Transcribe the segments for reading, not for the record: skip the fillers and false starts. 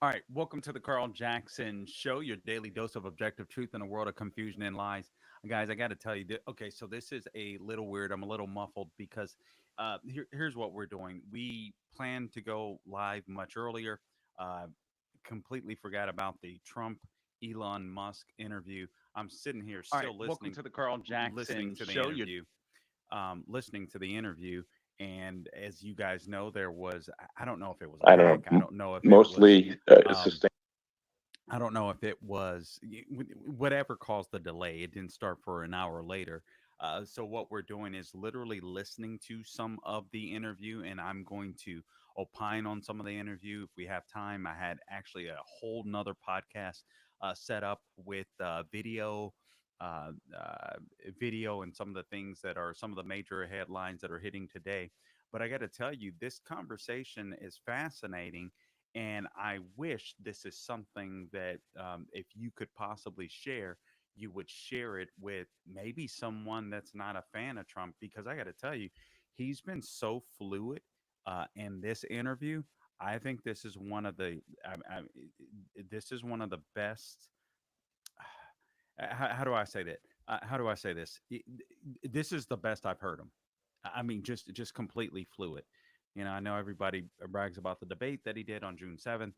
All right, welcome to the Carl Jackson Show, your daily dose of objective truth in a world of confusion and lies. Guys, I got to tell you, okay, so this is a little weird. I'm a little muffled because here's what we're doing. We planned to go live much earlier, uh, completely forgot about the Trump Elon Musk interview. I'm sitting here All right, still welcome listening, to the Carl listening Jackson to the Show. Your interview, listening to the interview. And as you guys know, there was, I don't know if it was a I don't know, hack. I don't know if it was mostly um, sustain. I don't know if it was whatever caused the delay. It didn't start for an hour later. So what we're doing is literally listening to some of the interview, and I'm going to opine on some of the interview if we have time. I had actually a whole nother podcast set up with uh, uh, video, and some of the things that are some of the major headlines that are hitting today. But I got to tell you, this conversation is fascinating, and I wish this is something that if you could possibly share, you would share it with maybe someone that's not a fan of Trump, because I got to tell you, he's been so fluid in this interview. I think this is one of the this is one of the best. How do I say that? How do I say this? This is the best I've heard him. I mean, just completely fluid. You know, I know everybody brags about the debate that he did on June 7th,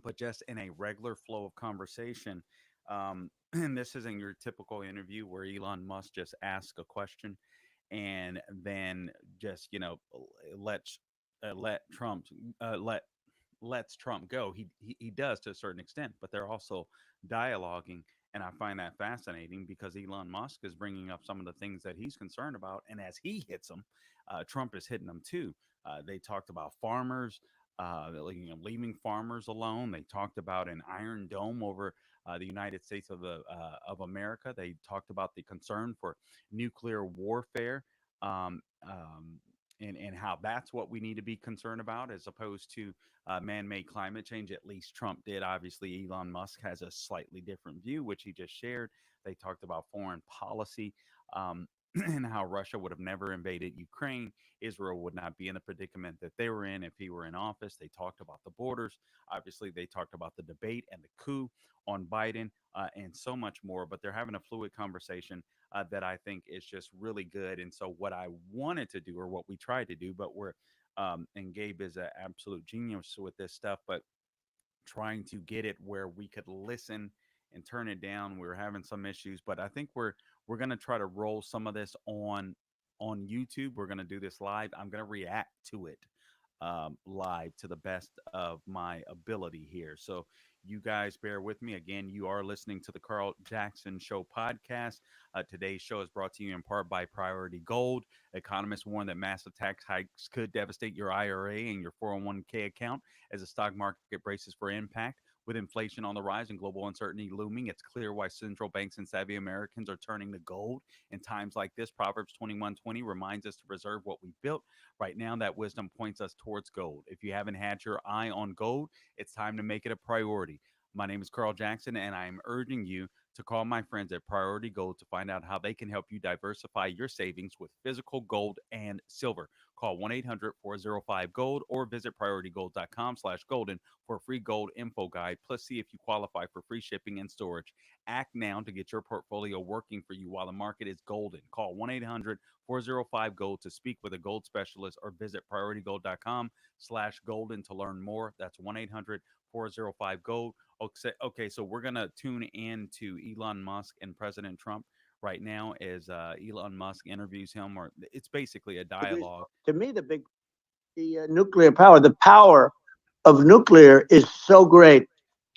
but just in a regular flow of conversation. And this isn't your typical interview where Elon Musk just asks a question and then just lets let Trump let lets Trump go. He does to a certain extent, but they're also dialoguing, and I find that fascinating because Elon Musk is bringing up some of the things that he's concerned about, and as he hits them, Trump is hitting them too. They talked about farmers, leaving farmers alone. They talked about an iron dome over the United States of America. They talked about the concern for nuclear warfare. Um, um, and how that's what we need to be concerned about as opposed to man-made climate change. At least Trump did. Obviously, Elon Musk has a slightly different view, which he just shared. They talked about foreign policy. And how Russia would have never invaded Ukraine. Israel would not be in the predicament that they were in if he were in office. They talked about the borders. Obviously, they talked about the debate and the coup on Biden, and so much more. But they're having a fluid conversation that I think is just really good. And so, what I wanted to do, or what we tried to do, but we're and Gabe is an absolute genius with this stuff, but trying to get it where we could listen and turn it down. We were having some issues, but I think we're going to try to roll some of this on YouTube. We're going to do this live. I'm going to react to it live to the best of my ability here. So you guys bear with me. Again, you are listening to the Carl Jackson Show podcast. Today's show is brought to you in part by Priority Gold. Economists warn that massive tax hikes could devastate your IRA and your 401k account as the stock market braces for impact. With inflation on the rise and global uncertainty looming, it's clear why central banks and savvy Americans are turning to gold. In times like this, Proverbs 21:20 reminds us to preserve what we built. Right now, that wisdom points us towards gold. If you haven't had your eye on gold, it's time to make it a priority. My name is Carl Jackson, and I am urging you to call my friends at Priority Gold to find out how they can help you diversify your savings with physical gold and silver. Call 1-800-405-GOLD or visit prioritygold.com/golden for a free gold info guide. Plus, see if you qualify for free shipping and storage. Act now to get your portfolio working for you while the market is golden. Call 1-800-405-GOLD to speak with a gold specialist or visit prioritygold.com/golden to learn more. That's 1-800-405-GOLD. Okay, so we're going to tune in to Elon Musk and President Trump right now as Elon Musk interviews him, or it's basically a dialogue. To me, the nuclear power of nuclear is so great.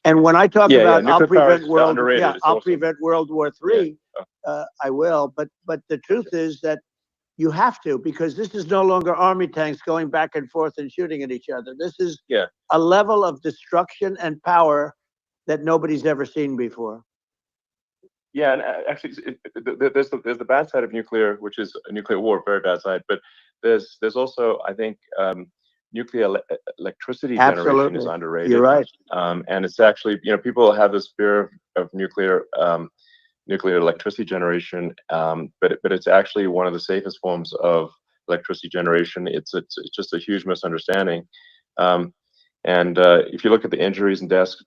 And when I talk about Nuclear power is underrated. It's I'll awesome. prevent World War III, I will. But the truth is that you have to, because this is no longer army tanks going back and forth and shooting at each other. This is a level of destruction and power that nobody's ever seen before. Yeah, and actually, there's the bad side of nuclear, which is a nuclear war, very bad side. But there's also, I think, nuclear electricity generation is underrated. You're right. And it's actually, people have this fear of nuclear electricity generation, but it's actually one of the safest forms of electricity generation. It's just a huge misunderstanding. And if you look at the injuries and deaths,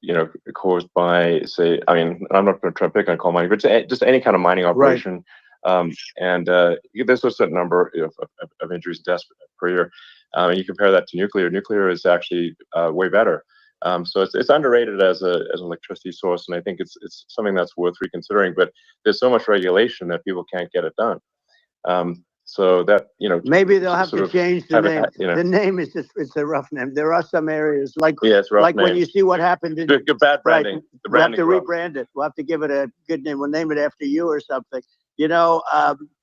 caused by, say, I mean, I'm not going to try to pick on coal mining, but just any kind of mining operation, and there's a certain number of injuries and deaths per year. And you compare that to nuclear. Nuclear is actually way better. So it's underrated as an electricity source, and I think it's something that's worth reconsidering. But there's so much regulation that people can't get it done. So that maybe they'll have to change the name. The name is it's a rough name. There are some areas like when you see what happened in good bad branding. Right, we have to rebrand it. We'll have to give it a good name. We'll name it after you or something. No,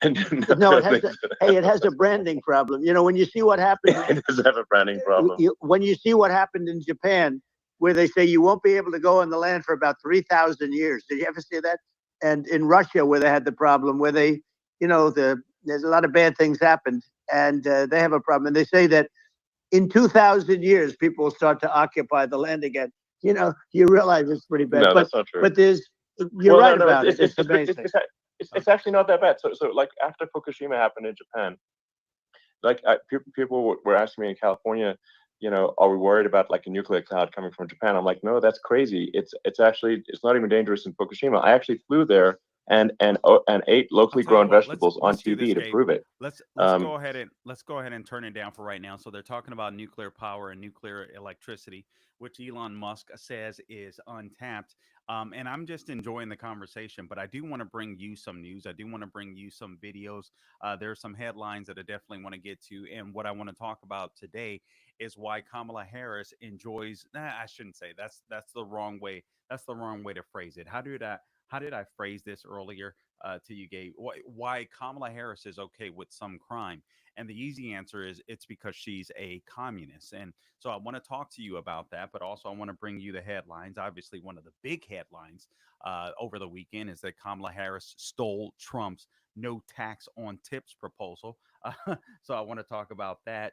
it has a branding problem. When you see what happened, it does have a branding problem. When you see what happened in Japan, where they say you won't be able to go on the land for about 3,000 years. Did you ever see that? And in Russia, where they had the problem, where they, there's a lot of bad things happened, and they have a problem. And they say that in 2,000 years, people will start to occupy the land again. You realize it's pretty bad. No, that's not true. But you're right about it. It's amazing. It's actually not that bad. So like after Fukushima happened in Japan, like people were asking me in California, are we worried about like a nuclear cloud coming from Japan? I'm like, no, that's crazy. It's not even dangerous in Fukushima. I actually flew there and ate locally grown vegetables on TV to prove it. Let's go ahead and turn it down for right now. So they're talking about nuclear power and nuclear electricity, which Elon Musk says is untapped. And I'm just enjoying the conversation, but I do want to bring you some news. I do want to bring you some videos. There are some headlines that I definitely want to get to. And what I want to talk about today is why Kamala Harris enjoys. I shouldn't say that's the wrong way. That's the wrong way to phrase it. How did I phrase this earlier to you, Gabe? Why Kamala Harris is okay with some crime? And the easy answer is it's because she's a communist. And so I want to talk to you about that, but also I want to bring you the headlines. Obviously, one of the big headlines over the weekend is that Kamala Harris stole Trump's no tax on tips proposal. So I want to talk about that.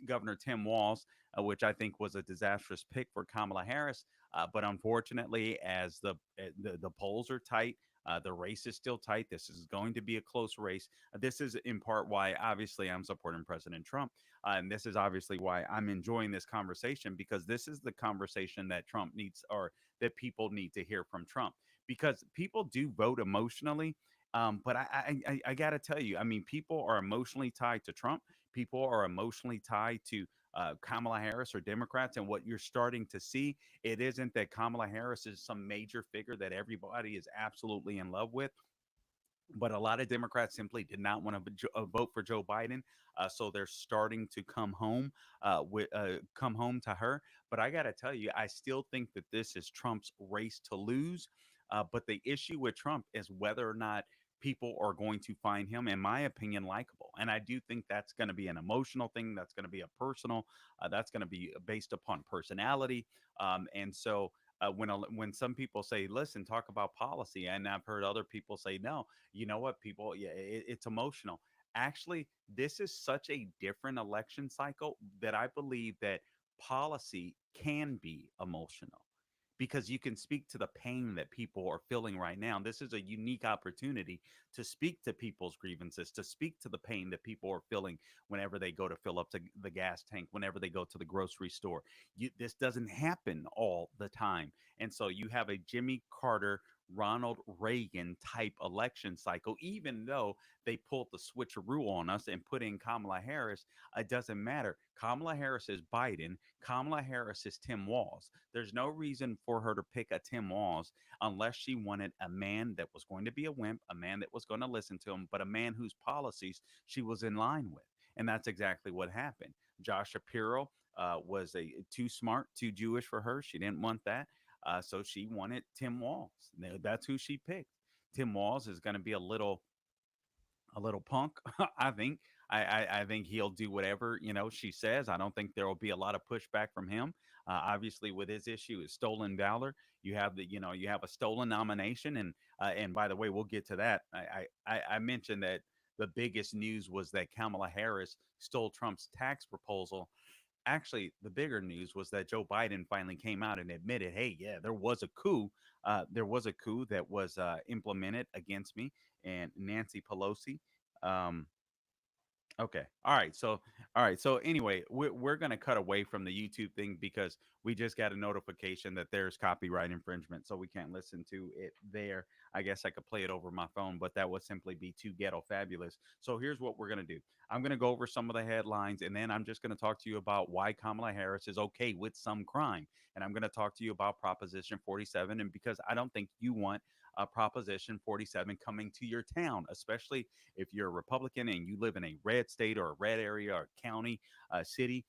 Governor Tim Walz, which I think was a disastrous pick for Kamala Harris. But unfortunately, as the polls are tight, the race is still tight. This is going to be a close race. This is in part why, obviously, I'm supporting President Trump. And this is obviously why I'm enjoying this conversation, because this is the conversation that Trump needs, or that people need to hear from Trump, because people do vote emotionally. But I got to tell you, I mean, people are emotionally tied to Trump. People are emotionally tied to Kamala Harris or Democrats. And what you're starting to see, it isn't that Kamala Harris is some major figure that everybody is absolutely in love with, but a lot of Democrats simply did not want to vote for Joe Biden, so they're starting to come home to her. But I got to tell you, I still think that this is Trump's race to lose. But the issue with Trump is whether or not people are going to find him, in my opinion, likable. And I do think that's going to be an emotional thing. That's going to be a personal. That's going to be based upon personality. And so when some people say, listen, talk about policy, and I've heard other people say, no, you know what, people, yeah, it's emotional. Actually, this is such a different election cycle that I believe that policy can be emotional, because you can speak to the pain that people are feeling right now. This is a unique opportunity to speak to people's grievances, to speak to the pain that people are feeling whenever they go to fill up the gas tank, whenever they go to the grocery store. This doesn't happen all the time. And so you have a Jimmy Carter, Ronald Reagan type election cycle. Even though they pulled the switcheroo on us and put in Kamala Harris, it doesn't matter. Kamala Harris is Biden. Kamala Harris is Tim Walz. There's no reason for her to pick a Tim Walz unless she wanted a man that was going to be a wimp, a man that was going to listen to him, but a man whose policies she was in line with. And that's exactly what happened. Josh Shapiro was too smart, too Jewish for her. She didn't want that. So she wanted Tim Walz. That's who she picked. Tim Walz is going to be a little punk, I think. I think he'll do whatever she says. I don't think there will be a lot of pushback from him. Obviously, with his issue is stolen valor. You have you have a stolen nomination, and by the way, we'll get to that. I mentioned that the biggest news was that Kamala Harris stole Trump's tax proposal. Actually, the bigger news was that Joe Biden finally came out and admitted, hey, yeah, there was a coup. There was a coup that was implemented against me and Nancy Pelosi. Okay. All right. So All right. So anyway, we're going to cut away from the YouTube thing because we just got a notification that there's copyright infringement, so we can't listen to it there. I guess I could play it over my phone, but that would simply be too ghetto fabulous. So here's what we're going to do. I'm going to go over some of the headlines, and then I'm just going to talk to you about why Kamala Harris is okay with some crime. And I'm going to talk to you about Proposition 47, and because I don't think you want Proposition 47 coming to your town, especially if you're a Republican and you live in a red state or a red area or county, city.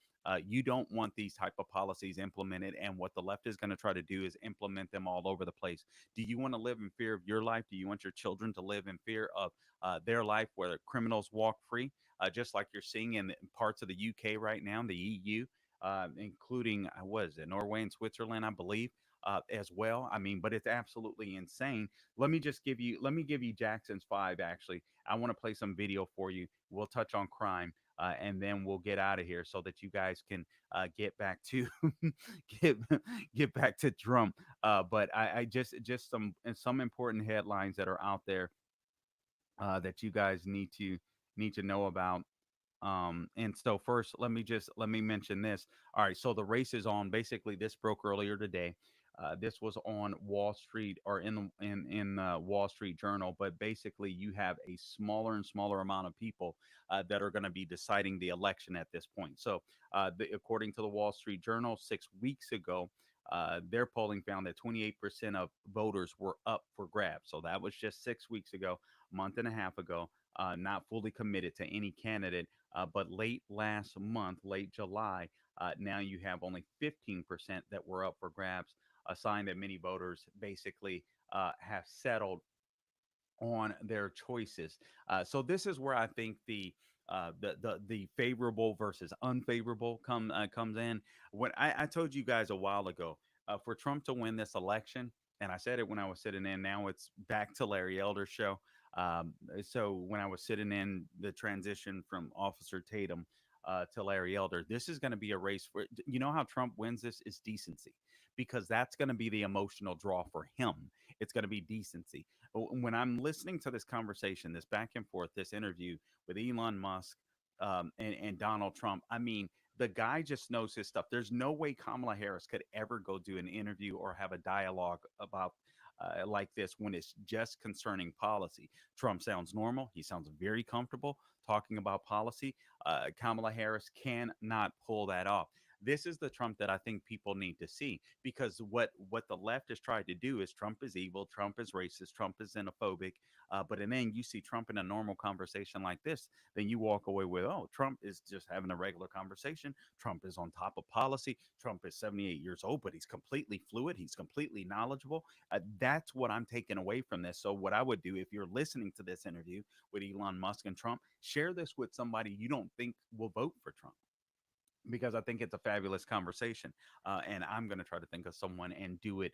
You don't want these type of policies implemented, and what the left is going to try to do is implement them all over the place. Do you want to live in fear of your life? Do you want your children to live in fear of their life, where criminals walk free, just like you're seeing in parts of the UK right now, the EU, including what is it, Norway and Switzerland, I believe. As well. I mean, but it's absolutely insane. Let me give you Jackson's five. Actually, I want to play some video for you. We'll touch on crime, and then we'll get out of here so that you guys can get back to get get back to Trump. But I just some important headlines that are out there that you guys need to know about. And so first, let me mention this. All right, so the race is on. Basically, this broke earlier today. This was on Wall Street, or in Wall Street Journal. But basically, you have a smaller and smaller amount of people that are going to be deciding the election at this point. So, according to the Wall Street Journal, 6 weeks ago, their polling found that 28% of voters were up for grabs. So that was just 6 weeks ago, a month and a half ago. Not fully committed to any candidate. But late last month, late July, now you have only 15% that were up for grabs, a sign that many voters basically have settled on their choices. So this is where I think the favorable versus unfavorable comes in. When I told you guys a while ago, for Trump to win this election, and I said it when I was sitting in. Now it's back to Larry Elder's show. So when I was sitting in the transition from Officer Tatum to Larry Elder, this is going to be a race for, you know, how Trump wins this is decency, because that's going to be the emotional draw for him. It's going to be decency. When I'm listening to this conversation, this back and forth, this interview with Elon Musk and Donald Trump, I mean, the guy just knows his stuff. There's no way Kamala Harris could ever go do an interview or have a dialogue about like this when it's just concerning policy. Trump sounds normal. He sounds very comfortable talking about policy. Kamala Harris cannot pull that off. This is the Trump that I think people need to see, because what the left has tried to do is Trump is evil, Trump is racist, Trump is xenophobic. But and then you see Trump in a normal conversation like this, then you walk away with, oh, Trump is just having a regular conversation. Trump is on top of policy. Trump is 78 years old, but he's completely fluid. He's completely knowledgeable. That's what I'm taking away from this. So what I would do, if you're listening to this interview with Elon Musk and Trump, share this with somebody you don't think will vote for Trump, because I think it's a fabulous conversation. And I'm going to try to think of someone and do it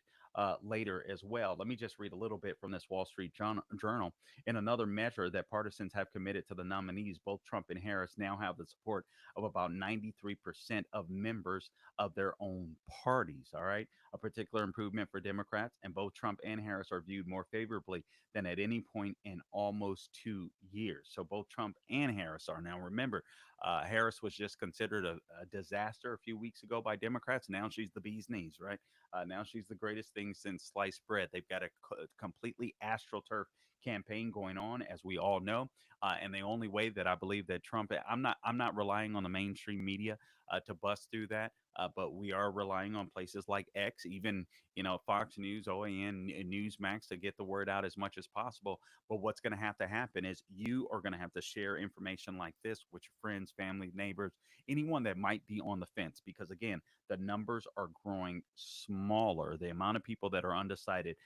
later as well. Let me just read a little bit from this Wall Street Journal. In another measure that partisans have committed to the nominees, both Trump and Harris now have the support of about 93% of members of their own parties. All right. A particular improvement for Democrats, and both Trump and Harris are viewed more favorably than at any point in almost 2 years. So both Trump and Harris are. Now, remember, Harris was just considered a disaster a few weeks ago by Democrats. Now she's the bee's knees, right? Now she's the greatest thing since sliced bread. They've got a completely astroturf campaign going on, as we all know. And the only way that I believe that Trump, I'm not relying on the mainstream media to bust through that. But we are relying on places like X, even, you know, Fox News, OAN, Newsmax, to get the word out as much as possible. But what's going to happen is you are going to have to share information like this with your friends, family, neighbors, anyone that might be on the fence. Because again, the numbers are growing smaller. The amount of people that are undecided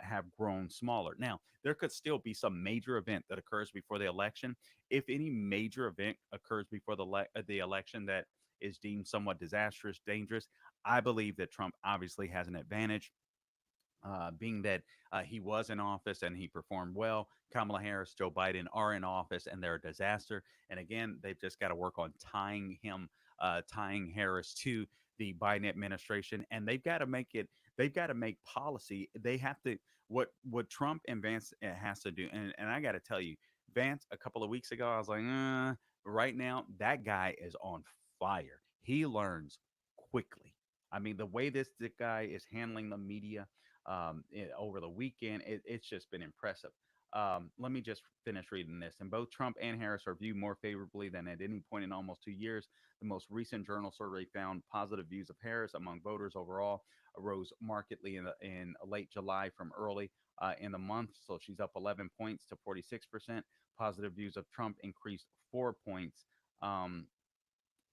have grown smaller. Now, there could still be some major event that occurs before the election. If any major event occurs before the election that is deemed somewhat disastrous, dangerous, I believe that Trump obviously has an advantage, being that he was in office and he performed well. Kamala Harris, Joe Biden are in office and they're a disaster. And again, they've just got to work on tying Harris to the Biden administration, and they've got to make it. They've got to make policy. They have to what Trump and Vance has to do. And I got to tell you, Vance, a couple of weeks ago, I was like, right now, that guy is on fire. He learns quickly. I mean, the way this guy is handling the media over the weekend, it's just been impressive. Let me just finish reading this. And both Trump and Harris are viewed more favorably than at any point in almost 2 years. The most recent journal survey found positive views of Harris among voters overall rose markedly in late July from early in the month. So she's up 11 points to 46%. Positive views of Trump increased 4 points.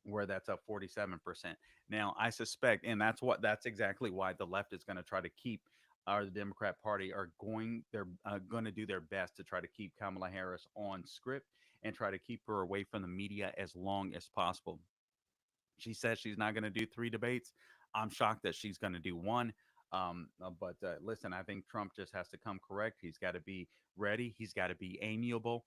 Where that's up 47%. Now, I suspect, and that's exactly why the left is going to try to keep, or the Democrat Party they're going to do their best to try to keep Kamala Harris on script and try to keep her away from the media as long as possible. She says she's not going to do 3 debates. I'm shocked that she's going to do one. But listen, I think Trump just has to come correct. He's got to be ready. He's got to be amiable.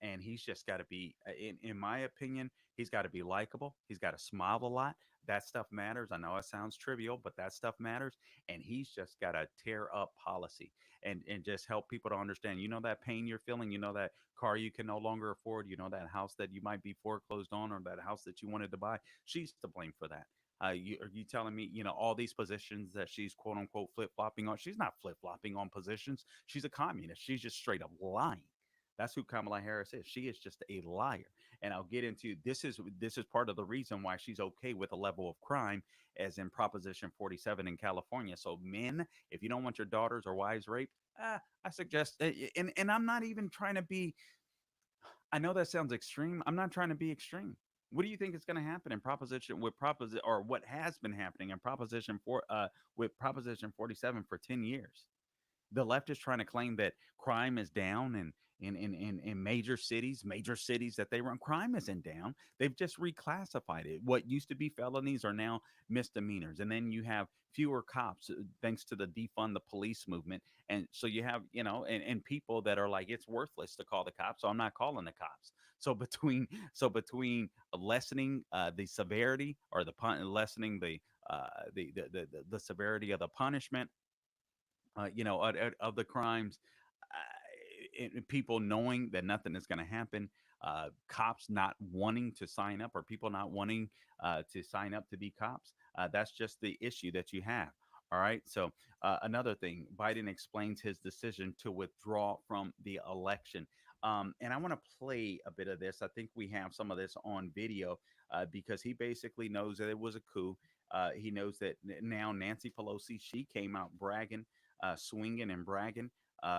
And he's just got to be, in my opinion, he's got to be likable. He's got to smile a lot. That stuff matters. I know it sounds trivial, but that stuff matters. And he's just got to tear up policy and just help people to understand, that pain you're feeling, that car you can no longer afford, that house that you might be foreclosed on, or that house that you wanted to buy. She's to blame for that. Are you telling me, all these positions that she's quote unquote flip flopping on? She's not flip flopping on positions. She's a communist. She's just straight up lying. That's who Kamala Harris is. She is just a liar. And I'll get into this is part of the reason why she's okay with a level of crime as in Proposition 47 in California. So men, if you don't want your daughters or wives raped, I suggest, and I'm not even trying to be. I know that sounds extreme. I'm not trying to be extreme. What do you think is going to happen in proposition with proposition, or what has been happening in proposition with proposition 47 for 10 years? The left is trying to claim that crime is down in major cities that they run. Crime isn't down. They've just reclassified it. What used to be felonies are now misdemeanors. And then you have fewer cops thanks to the defund the police movement. And so you have, and people that are like, it's worthless to call the cops, so I'm not calling the cops. So between lessening the severity, or lessening the severity of the punishment, of the crimes, and people knowing that nothing is going to happen, cops not wanting to sign up, or people not wanting to sign up to be cops. That's just the issue that you have. All right. So another thing, Biden explains his decision to withdraw from the election. And I want to play a bit of this. I think we have some of this on video because he basically knows that it was a coup. He knows that now Nancy Pelosi, she came out bragging, swinging and bragging,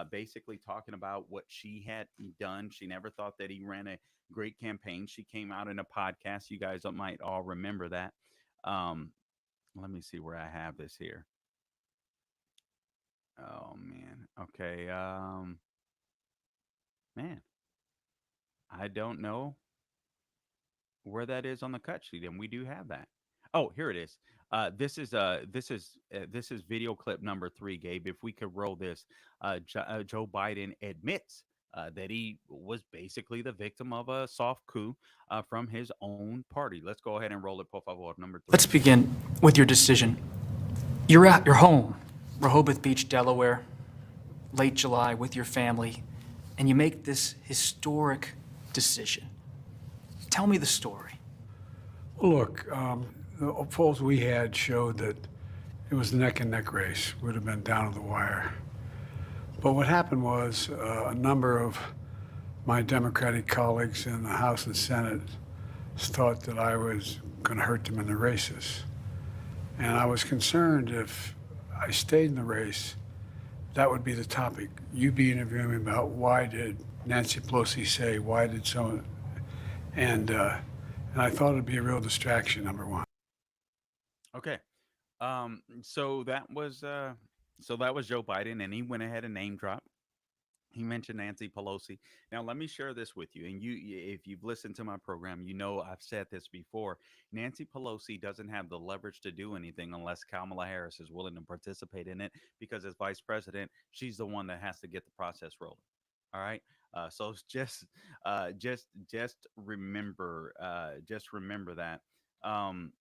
basically talking about what she had done. She never thought that he ran a great campaign. She came out in a podcast. You guys might all remember that. Um, Let me see where I have this here. Oh man. Okay. Man, I don't know where that is on the cut sheet, and we do have that. Oh, here it is. This is video clip number 3, Gabe. If we could roll this, Joe Biden admits that he was basically the victim of a soft coup from his own party. Let's go ahead and roll it, por favor, number 3. Let's begin with your decision. You're at your home, Rehoboth Beach, Delaware, late July with your family, and you make this historic decision. Tell me the story. Well, look, the polls we had showed that it was a neck-and-neck race. Would have been down to the wire. But what happened was a number of my Democratic colleagues in the House and Senate thought that I was going to hurt them in the races. And I was concerned if I stayed in the race, that would be the topic. You'd be interviewing me about why did Nancy Pelosi say, why did someone, and I thought it'd be a real distraction, number one. Okay. So that was Joe Biden, and he went ahead and name dropped. He mentioned Nancy Pelosi. Now, let me share this with you. And if you've listened to my program, I've said this before. Nancy Pelosi doesn't have the leverage to do anything unless Kamala Harris is willing to participate in it, because as vice president, she's the one that has to get the process rolling. All right. So just remember that. Um,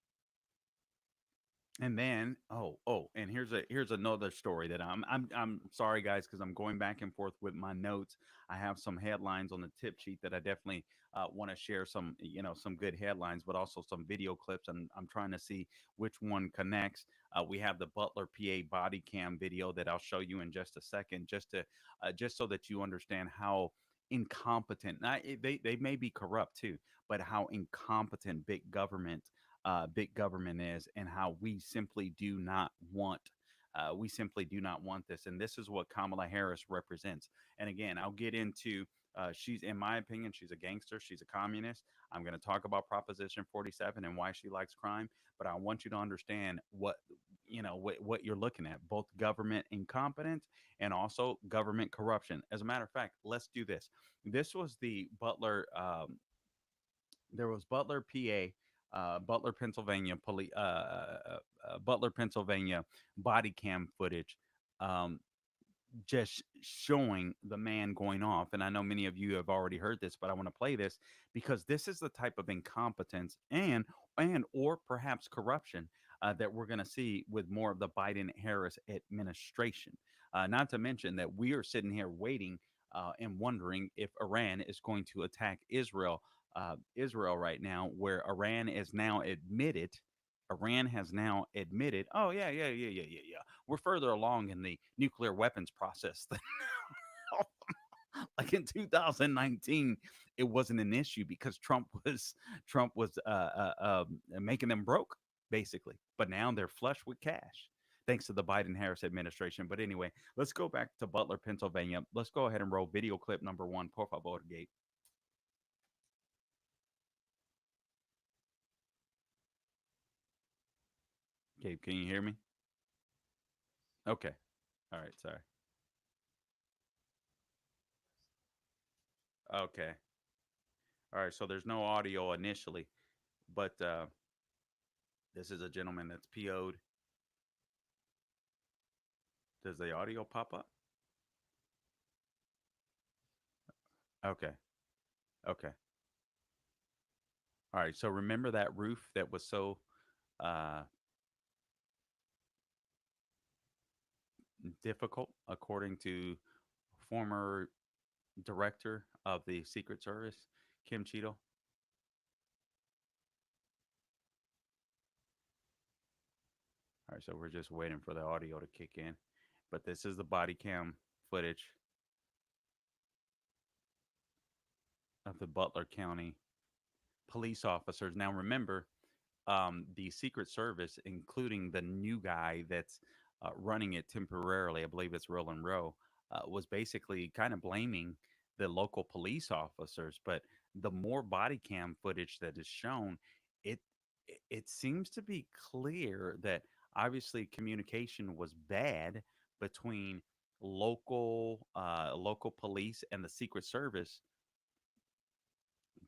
And then, and here's another story that I'm sorry guys, because I'm going back and forth with my notes. I have some headlines on the tip sheet that I definitely want to share, some some good headlines, but also some video clips, and I'm trying to see which one connects. We have the Butler, PA body cam video that I'll show you in just a second, just so that you understand how incompetent. Now, they may be corrupt too, but how incompetent big government is, and how we simply do not want this. And this is what Kamala Harris represents. And again, I'll get into she's, in my opinion, she's a gangster, she's a communist. I'm going to talk about Proposition 47 and why she likes crime, but I want you to understand what you're looking at, both government incompetence and also government corruption. As a matter of fact, let's do this. This was the Butler there was Butler, PA, Butler, Pennsylvania Butler, Pennsylvania body cam footage, um, just showing the man going off. And I know many of you have already heard this, but I want to play this because this is the type of incompetence and or perhaps corruption that we're going to see with more of the Biden Harris administration. Not to mention that we are sitting here waiting and wondering if Iran is going to attack Israel right now, where Iran has now admitted, oh yeah. We're further along in the nuclear weapons process than like in 2019. It wasn't an issue because Trump was making them broke basically, but now they're flush with cash thanks to the Biden Harris administration. But anyway, let's go back to Butler, Pennsylvania. Let's go ahead and roll video clip number 1, por favor, Gabe. Gabe, can you hear me? Okay. All right. Sorry. Okay. All right. So there's no audio initially, but this is a gentleman that's PO'd. Does the audio pop up? Okay. Okay. All right. So remember that roof that was so uh, difficult, according to former director of the Secret Service, Kim Cheadle? All right, so we're just waiting for the audio to kick in. But this is the body cam footage of the Butler County police officers. Now, remember, the Secret Service, including the new guy that's running it temporarily, I believe it's Roland Rowe, was basically kind of blaming the local police officers. But the more body cam footage that is shown, it it seems to be clear that obviously communication was bad between local police and the Secret Service.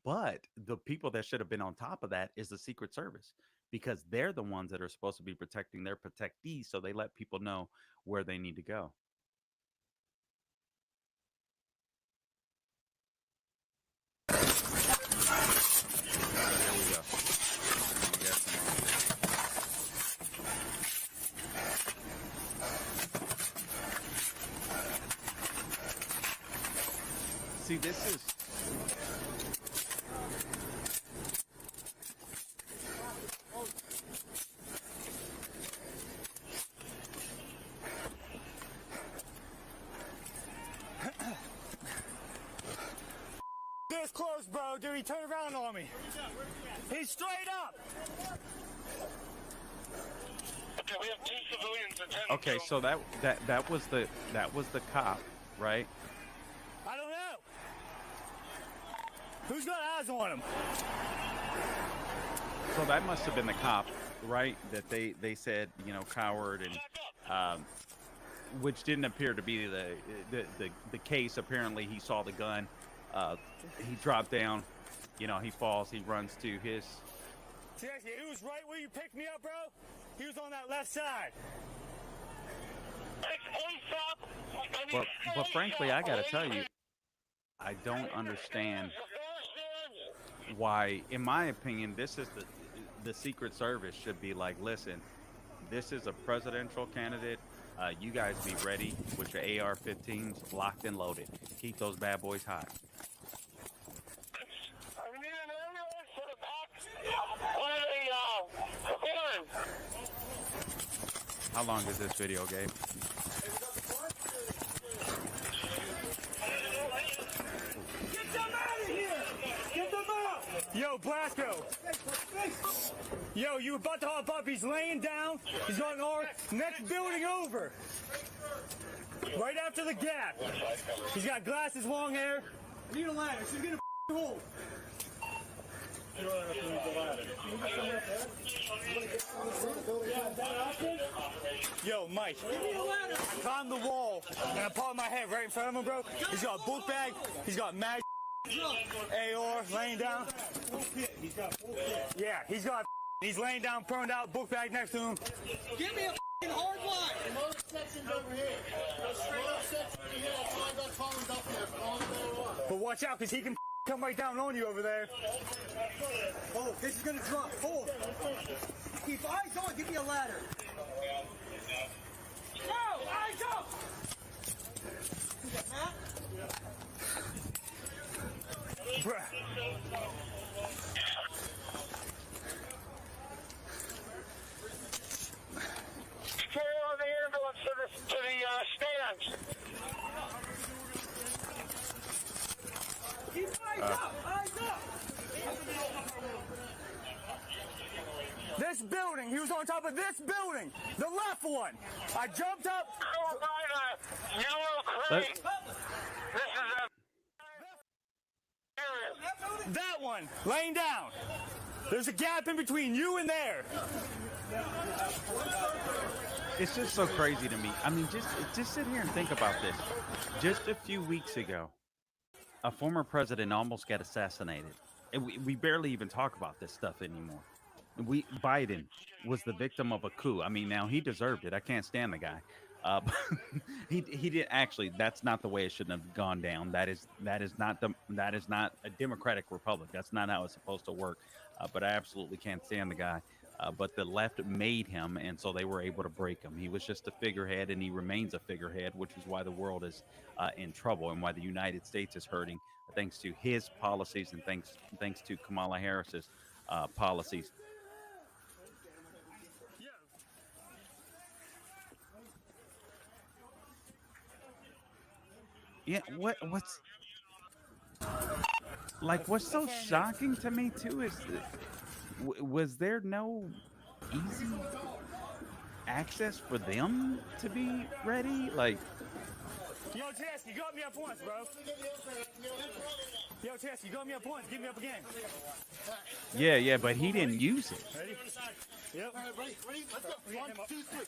But the people that should have been on top of that is the Secret Service, because they're the ones that are supposed to be protecting their protectees, so they let people know where they need to go. There we go. We got some audio. See, this is This close, bro. Dude, he turned around on me. He's straight up. Okay, we have 2 civilians attending. okay. So that was the cop, right? I don't know. Who's got eyes on him? So that must have been the cop, right? That they said, coward, and which didn't appear to be the case. Apparently, he saw the gun. He dropped down. He falls. He runs to his. Seriously, he was right where you picked me up, bro. He was on that left side. But frankly, I gotta tell you, I don't understand why. In my opinion, this is the Secret Service should be like, listen, This is a presidential candidate. You guys be ready with your AR-15s locked and loaded. Keep those bad boys hot. I need an ambulance for the back. One of the horn. How long is this video, Gabe? Get them out of here! Get them out! Yo, Blasco. Yo, you about to hop up. He's laying down. He's on our next building over. Right after the gap. He's got glasses, long hair. Need a ladder. She's gonna hole. Yo, Mike, I climbed the wall and I popped my head right in front of him, bro. He's got a book bag, he's got mag, AR laying down. Yeah, he's laying down, prone out, book bag next to him. Give me a hard line. Most sections over here. Straight up section over here. I'll find that column up there. But watch out, because he can come right down on you over there. Oh, this is gonna drop. Hold. Keep eyes on. Give me a ladder. No, eyes up. See that map? Bruh. Follow the ambulance to the stands. Keep eyes up. Eyes up. This building, he was on top of this building, the left one. I jumped up. Go by the yellow crane. This is a That one, laying down. There's a gap in between you and there. It's just so crazy to me. I mean, just sit here and think about this. Just a few weeks ago, a former president almost got assassinated. And we barely even talk about this stuff anymore. Biden was the victim of a coup. I mean, now he deserved it. I can't stand the guy. He did actually. That's not the way it shouldn't have gone down. That is not a democratic republic. That's not how it's supposed to work. But I absolutely can't stand the guy. But the left made him, and so they were able to break him. He was just a figurehead, and he remains a figurehead, which is why the world is in trouble and why the United States is hurting, thanks to his policies and thanks to Kamala Harris's policies. Yeah, what's so shocking to me too is was there no easy access for them to be ready? Like, Yo, Tess, you got me up once, bro. Yo, Tess, you got me up once. Give me up again. yeah, but he didn't use it. Ready? Yep. All right, ready? Let's go. 1, 2, 3.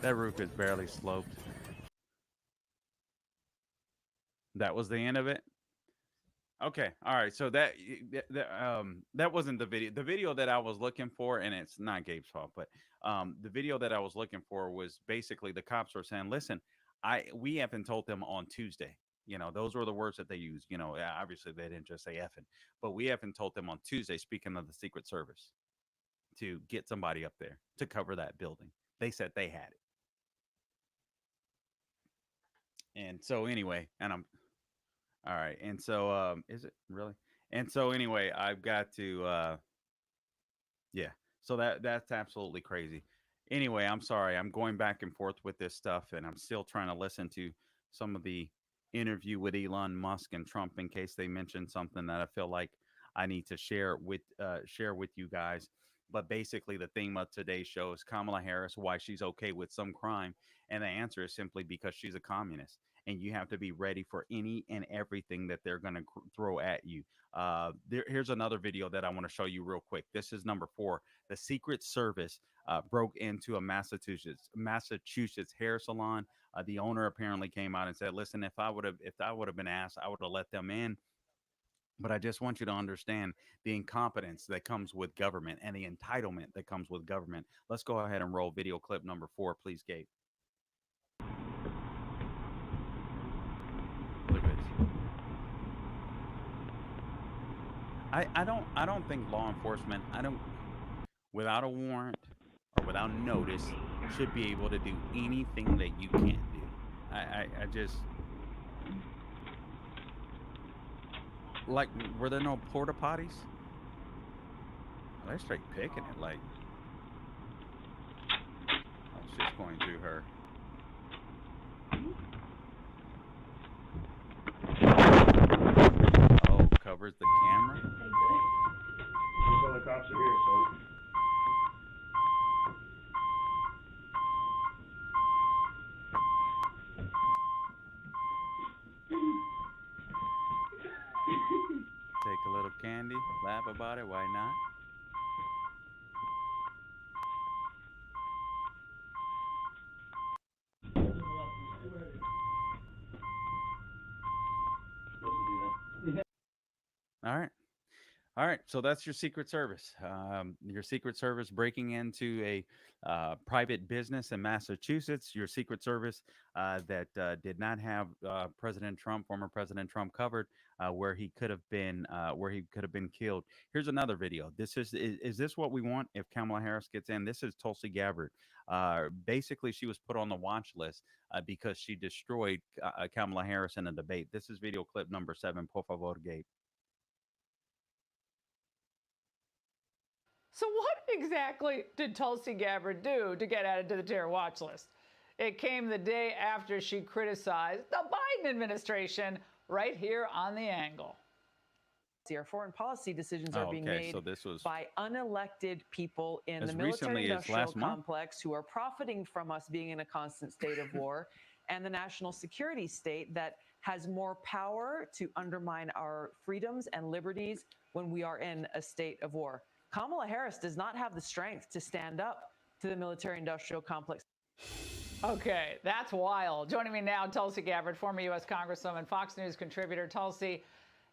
That roof is barely sloped. That was the end of it. Okay, all right. So that wasn't the video. The video that I was looking for, and it's not Gabe's fault, but the video that I was looking for was basically the cops were saying, "Listen, we haven't told them on Tuesday." You know, those were the words that they used. You know, obviously they didn't just say effing, but we haven't told them on Tuesday. Speaking of the Secret Service, to get somebody up there to cover that building, they said they had it. And so anyway, and I'm all right. And so is it really? And so anyway, I've got to yeah. So that's absolutely crazy. Anyway, I'm sorry. I'm going back and forth with this stuff, and I'm still trying to listen to some of the interview with Elon Musk and Trump in case they mention something that I feel like I need to share with you guys. But basically, the theme of today's show is Kamala Harris, why she's okay with some crime. And the answer is simply because she's a communist. And you have to be ready for any and everything that they're going to throw at you. Here's another video that I want to show you real quick. This is number 4. The Secret Service broke into a Massachusetts hair salon. The owner apparently came out and said, listen, if I would have been asked, I would have let them in. But I just want you to understand the incompetence that comes with government and the entitlement that comes with government. Let's go ahead and roll video clip number 4, please, Gabe. Look at this. I don't think law enforcement, without a warrant or without notice, should be able to do anything that you can't do. I just, like, were there no porta potties? They're straight picking it, like, oh, she's going through her. Oh, covers the camera. Well, the cops are here, so. Take a little candy, laugh about it, why not? All right. All right. So that's your Secret Service. Your Secret Service breaking into a private business in Massachusetts. Your Secret Service that did not have President Trump, former President Trump, covered where he could have been killed. Here's another video. This is this what we want if Kamala Harris gets in? This is Tulsi Gabbard. Basically, she was put on the watch list because she destroyed Kamala Harris in a debate. This is video clip number 7. Por favor, Gabe. So what exactly did Tulsi Gabbard do to get added to the terror watch list? It came the day after she criticized the Biden administration right here on The Angle. Our foreign policy decisions are being made by unelected people in the military-industrial complex who are profiting from us being in a constant state of war, and the national security state that has more power to undermine our freedoms and liberties when we are in a state of war. Kamala Harris does not have the strength to stand up to the military-industrial complex. Okay, that's wild. Joining me now, Tulsi Gabbard, former U.S. Congresswoman, Fox News contributor. Tulsi,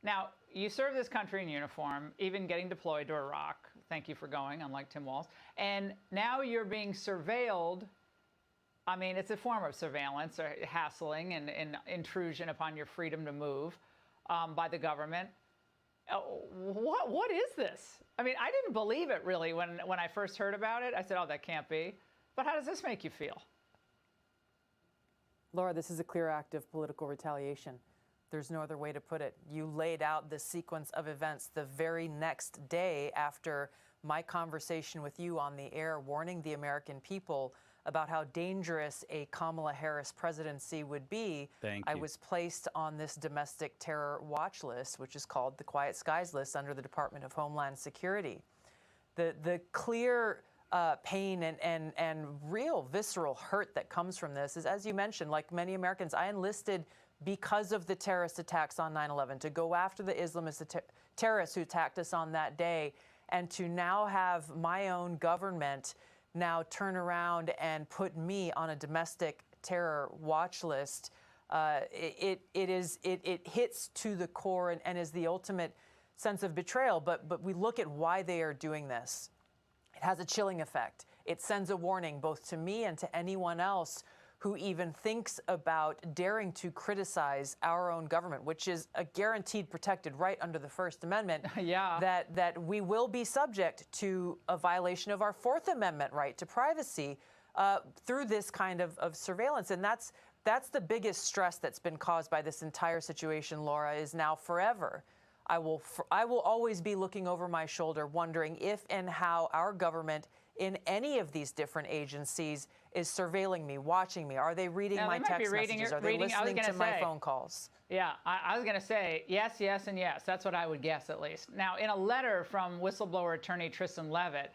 now, you serve this country in uniform, even getting deployed to Iraq. Thank you for going, unlike Tim Walz. And now you're being surveilled. I mean, it's a form of surveillance or hassling and intrusion upon your freedom to move by the government. What is this? I mean, I didn't believe it really when I first heard about it. I said, oh, that can't be. But how does this make you feel? Laura, this is a clear act of political retaliation. There's no other way to put it. You laid out the sequence of events the very next day after my conversation with you on the air, warning the American people about how dangerous a Kamala Harris presidency would be. I was placed on this domestic terror watch list, which is called the Quiet Skies list under the Department of Homeland Security. The clear pain and real visceral hurt that comes from this is, as you mentioned, like many Americans, I enlisted because of the terrorist attacks on 9/11, to go after the Islamist terrorists who attacked us on that day, and to now have my own government now turn around and put me on a domestic terror watch list. It hits to the core and is the ultimate sense of betrayal. But we look at why they are doing this. It has a chilling effect. It sends a warning both to me and to anyone else who even thinks about daring to criticize our own government, which is a guaranteed protected right under the First Amendment, that we will be subject to a violation of our Fourth Amendment right to privacy through this kind of surveillance. And that's the biggest stress that's been caused by this entire situation, Laura, is now forever. I will always be looking over my shoulder, wondering if and how our government in any of these different agencies is surveilling me, watching me. Are they reading my text messages? Are they listening to my phone calls? Yeah, I was going to say yes, yes, and yes. That's what I would guess, at least. Now, in a letter from whistleblower attorney Tristan Levitt,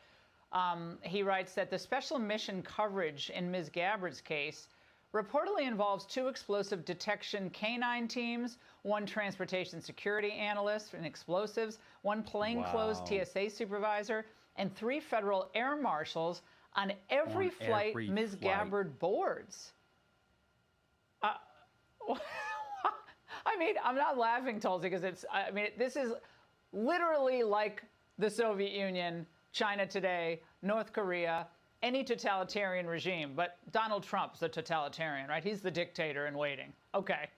he writes that the special mission coverage in Ms. Gabbard's case reportedly involves 2 explosive detection canine teams, 1 transportation security analyst in explosives, 1 plainclothes TSA supervisor, and 3 federal air marshals on every flight Ms. Gabbard boards. I I mean, I'm not laughing, Tulsi, because this is literally like the Soviet Union, China today, North Korea, any totalitarian regime. But Donald Trump's the totalitarian, right? He's the dictator in waiting. Okay.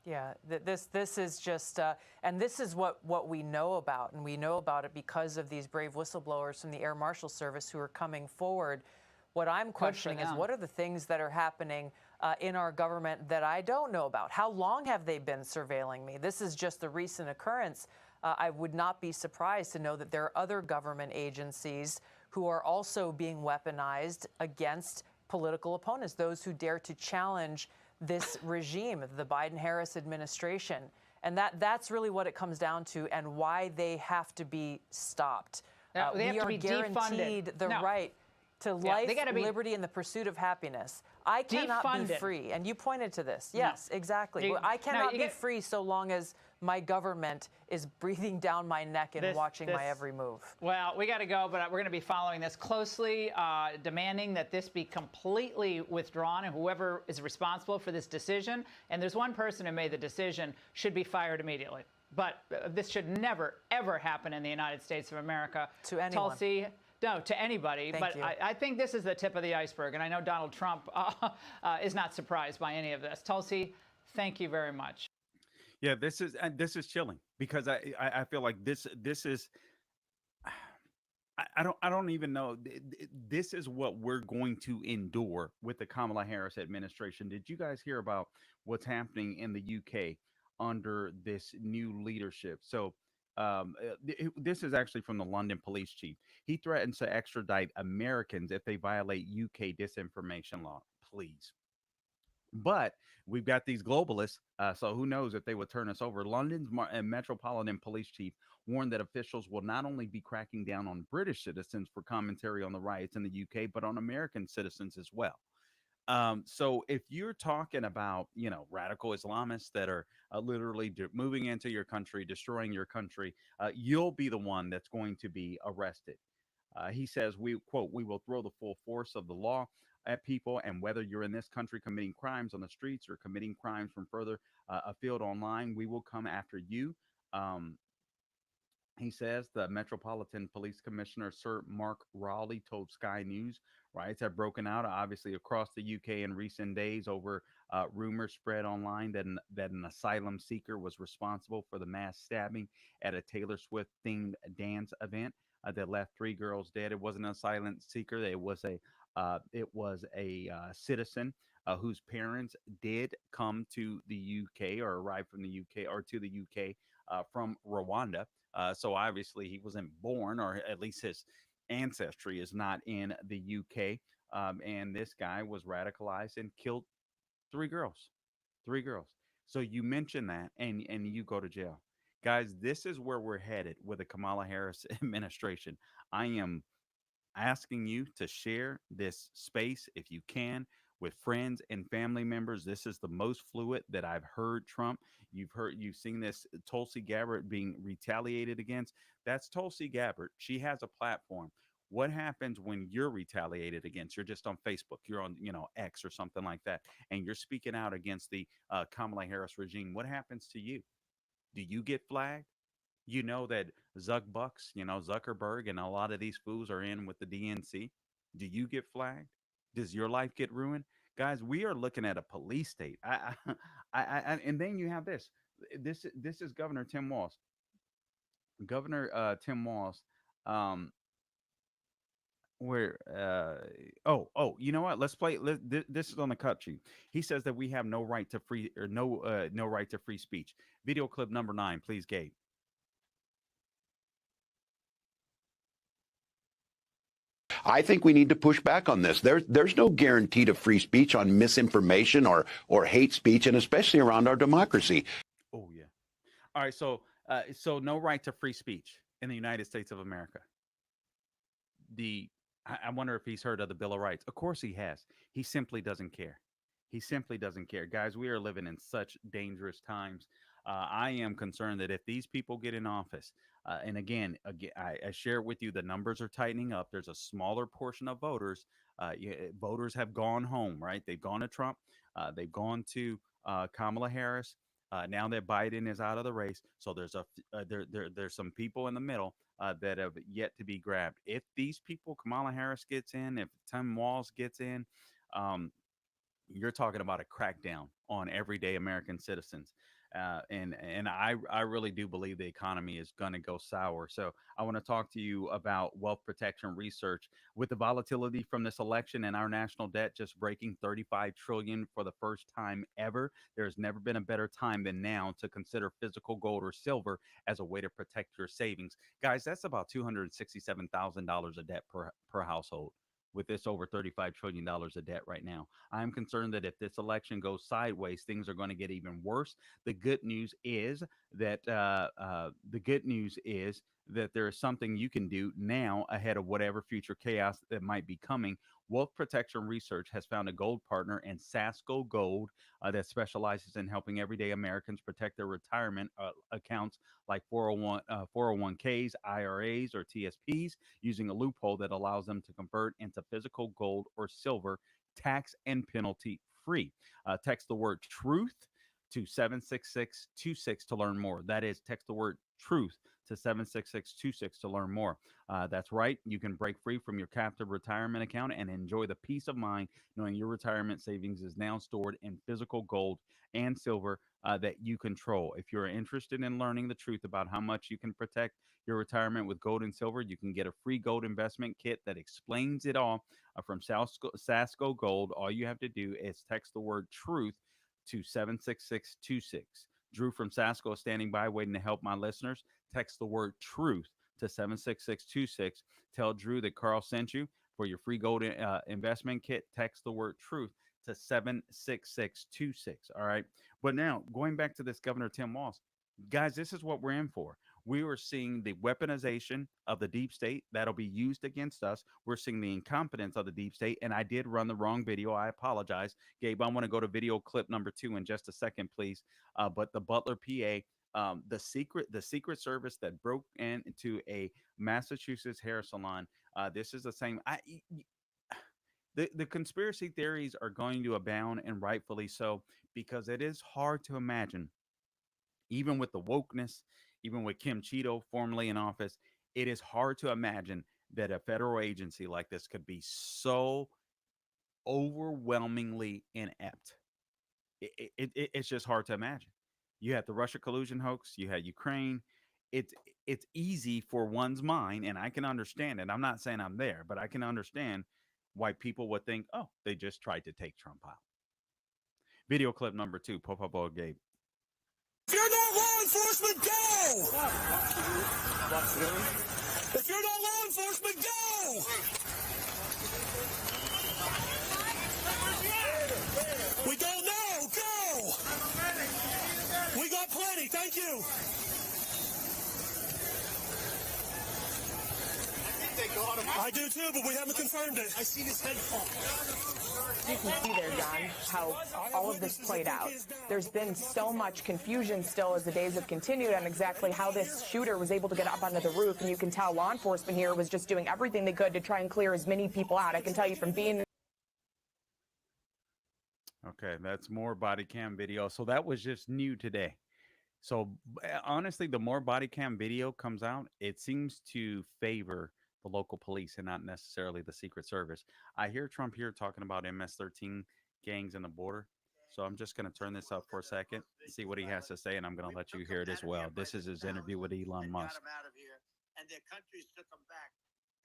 Yeah, this is just, and this is what we know about, and we know about it because of these brave whistleblowers from the Air Marshal Service who are coming forward. What I'm questioning is, what are the things that are happening in our government that I don't know about? How long have they been surveilling me? This is just a recent occurrence. I would not be surprised to know that there are other government agencies who are also being weaponized against political opponents, those who dare to challenge this regime, the Biden-Harris administration. And that's really what it comes down to, and why they have to be stopped. They have to be guaranteed defunded. the right to life, liberty, and the pursuit of happiness. I cannot be free, and you pointed to this. Yes, exactly. I cannot be free so long as my government is breathing down my neck and watching my every move. Well, we got to go, but we're going to be following this closely, demanding that this be completely withdrawn, and whoever is responsible for this decision, and there's one person who made the decision, should be fired immediately. But this should never, ever happen in the United States of America. To anyone. Tulsi, no, to anybody. But I think this is the tip of the iceberg, and I know Donald Trump is not surprised by any of this. Tulsi, thank you very much. Yeah, this is chilling, because I feel like this is, I don't even know. This is what we're going to endure with the Kamala Harris administration. Did you guys hear about what's happening in the UK under this new leadership? So this is actually from the London police chief. He threatens to extradite Americans if they violate UK disinformation law. Please. But we've got these globalists, so who knows if they would turn us over. London's Metropolitan Police Chief warned that officials will not only be cracking down on British citizens for commentary on the riots in the UK, but on American citizens as well. So if you're talking about, radical Islamists that are literally moving into your country, destroying your country, you'll be the one that's going to be arrested. He says, we will throw the full force of the law at people, and whether you're in this country committing crimes on the streets or committing crimes from further afield online, we will come after you. He says the Metropolitan Police Commissioner, Sir Mark Rowley, told Sky News riots have broken out, obviously, across the UK in recent days over rumors spread online that an asylum seeker was responsible for the mass stabbing at a Taylor Swift-themed dance event that left 3 girls dead. It wasn't an asylum seeker. It was a citizen whose parents did come to the UK or arrived from the UK or to the UK from Rwanda. So obviously he wasn't born, or at least his ancestry is not in the UK. And this guy was radicalized and killed 3 girls. 3 girls. So you mention that and you go to jail. Guys, this is where we're headed with the Kamala Harris administration. I am asking you to share this space, if you can, with friends and family members. This is the most fluid that I've heard Trump. You've seen this Tulsi Gabbard being retaliated against. That's Tulsi Gabbard. She has a platform. What happens when you're retaliated against? You're just on Facebook, you're on, X or something like that, and you're speaking out against the Kamala Harris regime. What happens to you? Do you get flagged? You know that Zuckerberg and a lot of these fools are in with the DNC. Do you get flagged? Does your life get ruined? Guys, we are looking at a police state. And then you have this. This is Governor Tim Walz. Governor Tim Walz. You know what? Let's play. This is on the cut sheet. He says that we have no right to free or no right to free speech. Video clip number 9, please, Gabe. I think we need to push back on this. There's no guarantee to free speech on misinformation or hate speech, and especially around our democracy. Oh yeah. All right. So no right to free speech in the United States of America. I wonder if he's heard of the Bill of Rights. Of course he has. He simply doesn't care. He simply doesn't care. Guys, we are living in such dangerous times. I am concerned that if these people get in office, and again, I share with you, the numbers are tightening up. There's a smaller portion of voters. Voters have gone home, right? They've gone to Trump. They've gone to Kamala Harris. Now that Biden is out of the race, so there's some people in the middle that have yet to be grabbed. If these people, Kamala Harris gets in, if Tim Walz gets in, um, you're talking about a crackdown on everyday American citizens. And I really do believe the economy is going to go sour. So I want to talk to you about wealth protection research. With the volatility from this election and our national debt just breaking 35 trillion for the first time ever, there's never been a better time than now to consider physical gold or silver as a way to protect your savings. Guys, that's about $267,000 of debt per household with this over $35 trillion of debt right now. I'm concerned that if this election goes sideways, things are going to get even worse. The good news is that there is something you can do now ahead of whatever future chaos that might be coming. Wealth Protection Research has found a gold partner in Sasco Gold that specializes in helping everyday Americans protect their retirement accounts like 401ks, IRAs, or TSPs using a loophole that allows them to convert into physical gold or silver tax and penalty free. Text the word truth to 76626 to learn more. That is, text the word truth to 76626 to learn more. That's right. You can break free from your captive retirement account and enjoy the peace of mind knowing your retirement savings is now stored in physical gold and silver that you control. If you're interested in learning the truth about how much you can protect your retirement with gold and silver, you can get a free gold investment kit that explains it all from Sasco Gold. All you have to do is text the word truth to 76626. Drew from Sasco is standing by waiting to help my listeners. Text the word truth to 76626. Tell Drew that Carl sent you for your free gold investment kit. Text the word truth to 76626. All right. But now going back to this Governor Tim Walz, guys, this is what we're in for. We are seeing the weaponization of the deep state that'll be used against us. We're seeing the incompetence of the deep state. And I did run the wrong video. I apologize. Gabe, I want to go to video clip number 2 in just a second, please. But the Butler, PA, the Secret Service that broke into a Massachusetts hair salon. This is the same. The conspiracy theories are going to abound, and rightfully so, because it is hard to imagine, even with the wokeness, even with Kim Cheeto formerly in office, it is hard to imagine that a federal agency like this could be so overwhelmingly inept. It's just hard to imagine. You had the Russia collusion hoax, you had Ukraine. It's easy for one's mind, and I can understand it. I'm not saying I'm there, but I can understand why people would think, oh, they just tried to take Trump out. Video clip number 2, Popo Gabe. If you're not law enforcement, go! If you're not law enforcement, go! We don't know, go! We got plenty, thank you. I do too, but we haven't confirmed it. I seen his head fall. You can see there, John, how all of this played out. There's been so much confusion still as the days have continued on exactly how this shooter was able to get up onto the roof, and you can tell law enforcement here was just doing everything they could to try and clear as many people out. I can tell you from being... Okay, that's more body cam video. So that was just new today. So honestly, the more body cam video comes out, it seems to favor the local police and not necessarily the Secret Service. I hear Trump here talking about MS-13 gangs in the border. So I'm just going to turn this up for a second, see what he has to say, and I'm going to let you hear it as well. This is his interview with Elon Musk. Got them out of here, and their countries took them back.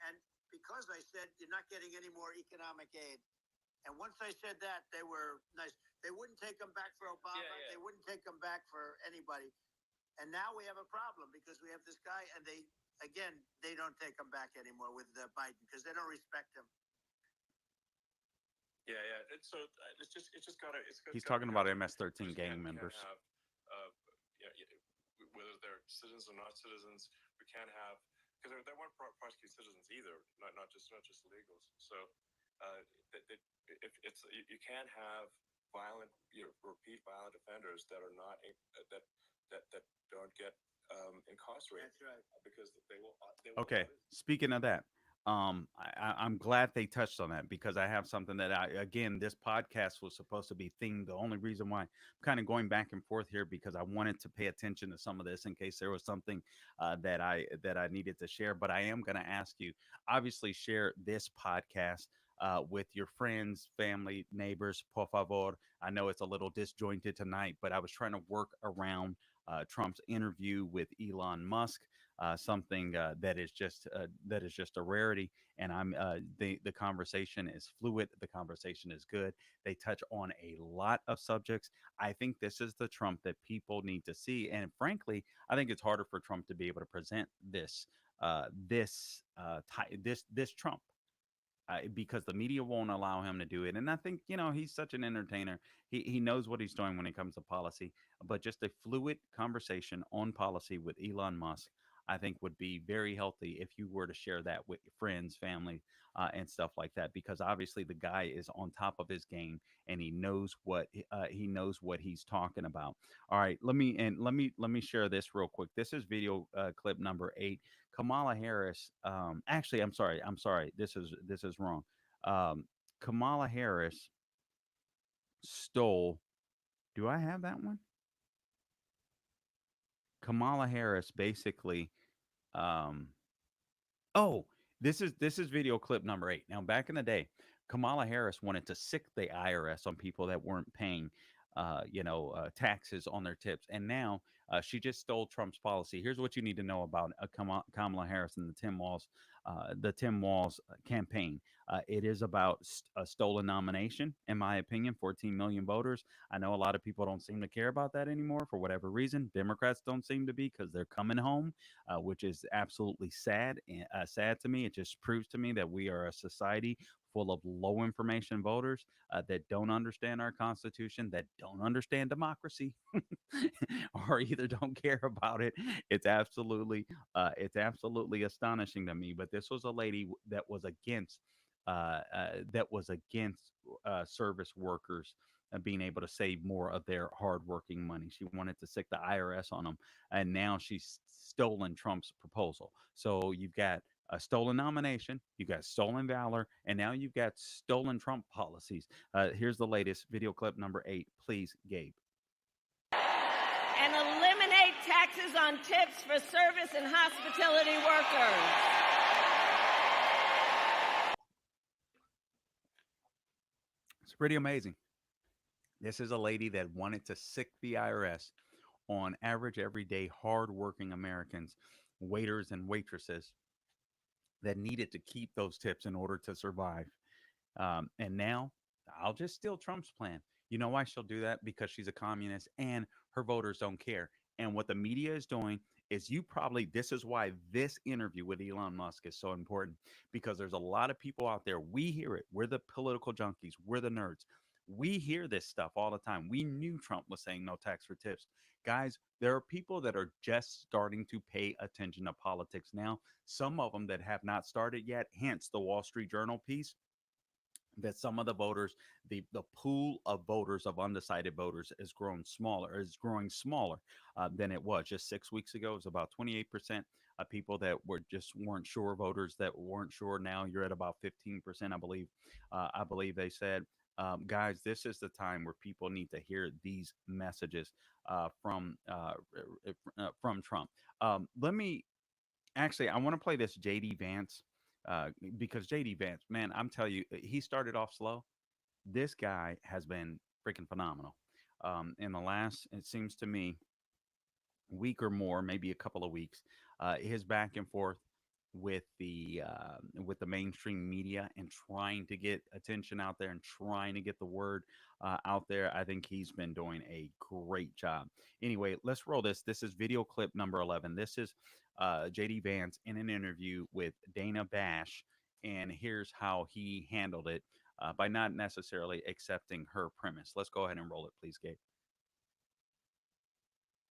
And because I said you're not getting any more economic aid, and once I said that, they were nice. They wouldn't take them back for Obama. Yeah. They wouldn't take them back for anybody. And now we have a problem because we have this guy, and they don't take him back anymore with Biden because they don't respect him. Yeah. It's just gotta. He's talking about MS-13 gang members. Whether they're citizens or not citizens, we can't have, because they weren't prosecute citizens either, not just illegals. So you can't have violent, repeat violent offenders that are not that don't get incarcerated. That's right. Because they will. Okay, speaking of that, I'm glad they touched on that because I have something that again, this podcast was supposed to be themed. The only reason why I'm kind of going back and forth here because I wanted to pay attention to some of this in case there was something that I needed to share. But I am going to ask you, obviously, share this podcast with your friends, family, neighbors, por favor. I know it's a little disjointed tonight, but I was trying to work around Trump's interview with Elon Musk. Something that is just a rarity, and the conversation is fluid. The conversation is good. They touch on a lot of subjects. I think this is the Trump that people need to see, and frankly, I think it's harder for Trump to be able to present this Trump. Because the media won't allow him to do it. And I think, he's such an entertainer. He knows what he's doing when it comes to policy, but just a fluid conversation on policy with Elon Musk, I think would be very healthy if you were to share that with your friends, family, and stuff like that, because obviously the guy is on top of his game and he knows what he's talking about. All right, let me share this real quick. This is video clip number 8. Kamala Harris. Actually, I'm sorry. This is wrong. Kamala Harris stole. Do I have that one? Kamala Harris basically. Oh, this is video clip number 8. Now, back in the day, Kamala Harris wanted to sick the IRS on people that weren't paying, taxes on their tips, and now she just stole Trump's policy. Here's what you need to know about Kamala Harris and the Tim Walz campaign. It is about a stolen nomination, in my opinion. 14 million voters. I know a lot of people don't seem to care about that anymore for whatever reason. Democrats don't seem to be because they're coming home, which is absolutely sad. Sad to me. It just proves to me that we are a society full of low information voters that don't understand our Constitution, that don't understand democracy, or either don't care about it. It's absolutely astonishing to me. But this was a lady that was against service workers being able to save more of their hardworking money. She wanted to sick the IRS on them, and now she's stolen Trump's proposal. So you've got a stolen nomination, you got stolen valor, and now you've got stolen Trump policies. Here's the latest video clip number 8. Please, Gabe. And eliminate taxes on tips for service and hospitality workers. It's pretty amazing. This is a lady that wanted to sick the IRS on average, everyday, hardworking Americans, waiters and waitresses that needed to keep those tips in order to survive. And now I'll just steal Trump's plan. You know why she'll do that? Because she's a communist and her voters don't care. And what the media is doing is this is why this interview with Elon Musk is so important, because there's a lot of people out there. We hear it. We're the political junkies. We're the nerds. We hear this stuff all the time. We knew Trump was saying no tax for tips. Guys, there are people that are just starting to pay attention to politics now. Some of them that have not started yet, hence the Wall Street Journal piece, that some of the voters, the pool of voters, of undecided voters, is growing smaller than it was just 6 weeks ago. It was about 28% of people that weren't sure, voters that weren't sure. Now you're at about 15%, I believe they said. Guys, this is the time where people need to hear these messages from Trump. I want to play this JD Vance. Because JD Vance, man, I'm telling you, he started off slow. This guy has been freaking phenomenal. In the last, it seems to me, week or more, maybe a couple of weeks, his back and forth with the mainstream media and trying to get attention out there and trying to get the word out there. I think he's been doing a great job. Anyway, let's roll this. This is video clip number 11. This is JD Vance in an interview with Dana Bash, and here's how he handled it by not necessarily accepting her premise. Let's go ahead and roll it, please, Gabe.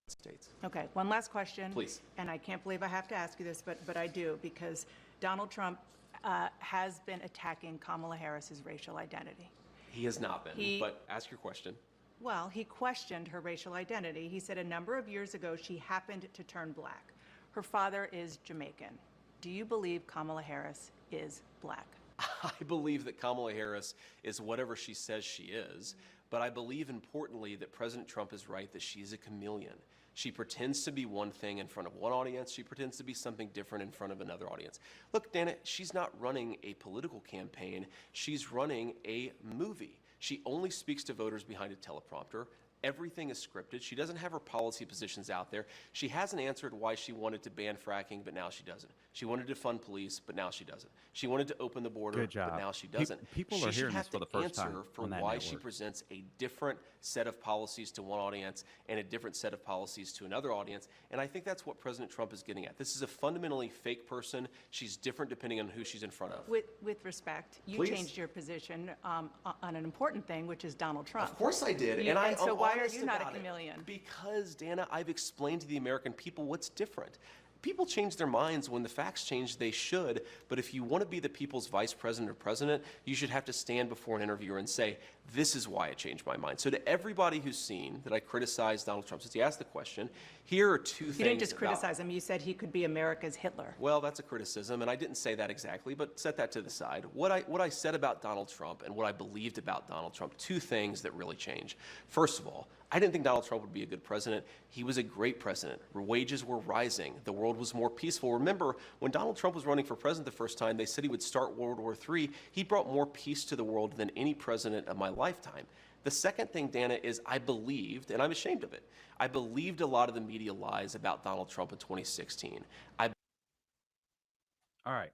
States. Okay, one last question. Please. And I can't believe I have to ask you this, but I do, because Donald Trump has been attacking Kamala Harris's racial identity. He has not been, but ask your question. Well, he questioned her racial identity. He said a number of years ago she happened to turn black. Her father is Jamaican. Do you believe Kamala Harris is black? I believe that Kamala Harris is whatever she says she is, but I believe importantly that President Trump is right that she is a chameleon. She pretends to be one thing in front of one audience. She pretends to be something different in front of another audience. Look, Dana, she's not running a political campaign. She's running a movie. She only speaks to voters behind a teleprompter. Everything is scripted. She doesn't have her policy positions out there. She hasn't answered why she wanted to ban fracking, but now she doesn't. She wanted to fund police, but now she doesn't. She wanted to open the border, Good job. but now she doesn't. People she are should hearing have this for to the first time answer for on that why she network. presents a different set of policies to one audience and a different set of policies to another audience. And I think that's what President Trump is getting at. This is a fundamentally fake person. She's different depending on who she's in front of. With respect, you Please. changed your position on an important thing, which is Donald Trump. Of course I did. You- and so I'm why are honest you not a about it. chameleon? Because, Dana, I've explained to the American people what's different. People change their minds when the facts change, they should, but if you want to be the people's vice president or president, you should have to stand before an interviewer and say, this is why I changed my mind. So to everybody who's seen that I criticized Donald Trump, since he asked the question, here are two things. You didn't just about- criticize him, you said he could be America's Hitler. Well, that's a criticism, and I didn't say that exactly, but set that to the side. What I said about Donald Trump and what I believed about Donald Trump, two things that really change. First of all, I didn't think Donald Trump would be a good president. He was a great president. Wages were rising. The world was more peaceful. Remember, when Donald Trump was running for president the first time, they said he would start World War III. He brought more peace to the world than any president of my lifetime. The second thing, Dana, is I believed, and I'm ashamed of it, I believed a lot of the media lies about Donald Trump in 2016. All right.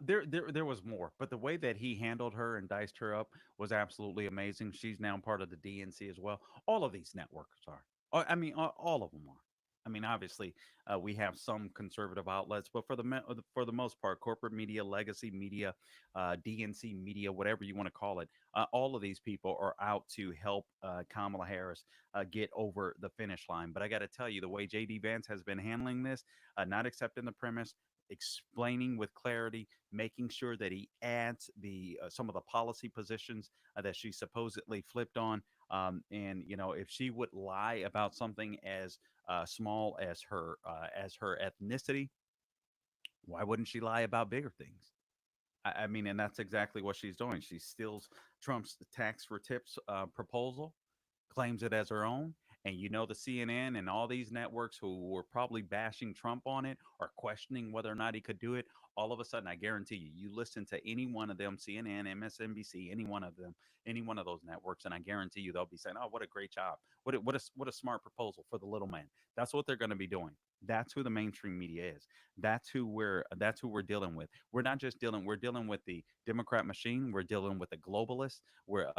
There was more, but the way that he handled her and diced her up was absolutely amazing. She's now part of the DNC as well. All of these networks are. I mean, all of them are. I mean, obviously, we have some conservative outlets, but for the most part, corporate media, legacy media, DNC media, whatever you want to call it, all of these people are out to help Kamala Harris get over the finish line. But I got to tell you, the way JD Vance has been handling this, not accepting the premise, explaining with clarity, making sure that he adds the some of the policy positions that she supposedly flipped on. And you know, if she would lie about something as small as her ethnicity, why wouldn't she lie about bigger things? I mean, and that's exactly what she's doing. She steals Trump's tax for tips proposal, claims it as her own. And you know, the CNN and all these networks who were probably bashing Trump on it or questioning whether or not he could do it, all of a sudden, I guarantee you, you listen to any one of them, CNN, MSNBC, any one of them, any one of those networks, and I guarantee you they'll be saying, "Oh, what a great job! What a smart proposal for the little man." That's what they're going to be doing. That's who the mainstream media is. That's who we're dealing with. We're not just we're dealing with the Democrat machine. We're dealing with the globalists. We're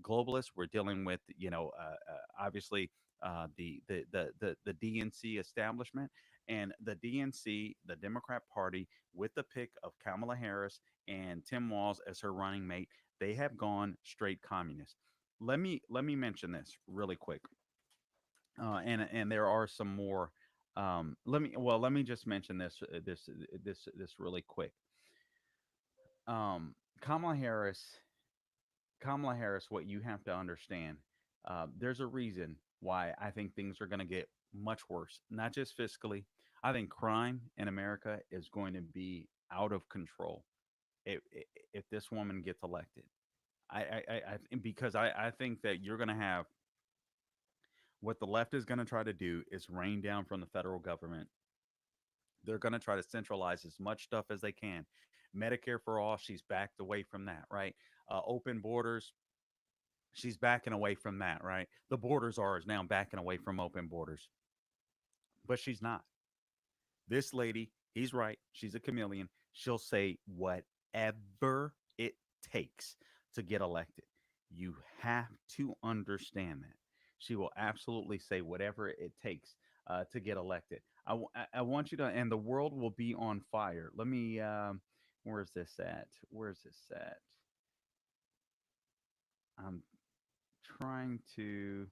globalists. We're dealing with, you know, obviously the DNC establishment, and the DNC, the Democrat Party, with the pick of Kamala Harris and Tim Walz as her running mate, they have gone straight communist. Let me mention this really quick, and there are some more. Let me just mention this really quick. Kamala Harris. What you have to understand, there's a reason why I think things are going to get much worse, not just fiscally. I think crime in America is going to be out of control if this woman gets elected. Because I think that you're going to have what the left is going to try to do is rain down from the federal government. They're going to try to centralize as much stuff as they can. Medicare for all, she's backed away from that, right? Open borders, she's backing away from that, right? The borders are is now backing away from open borders. But she's not. This lady, he's right. She's a chameleon. She'll say whatever it takes to get elected. You have to understand that. She will absolutely say whatever it takes to get elected. I want you to, and the world will be on fire. Let me, where's this at? I'm trying to.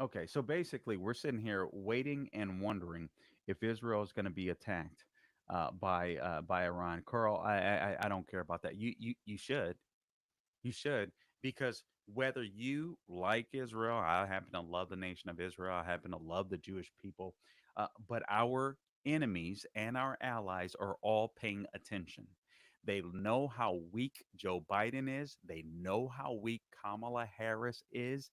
Okay, so basically, we're sitting here waiting and wondering if Israel is going to be attacked by Iran. Carl, I don't care about that. You should, because whether you like Israel, I happen to love the nation of Israel. I happen to love the Jewish people, but our enemies and our allies are all paying attention. They know how weak Joe Biden is. They know how weak Kamala Harris is.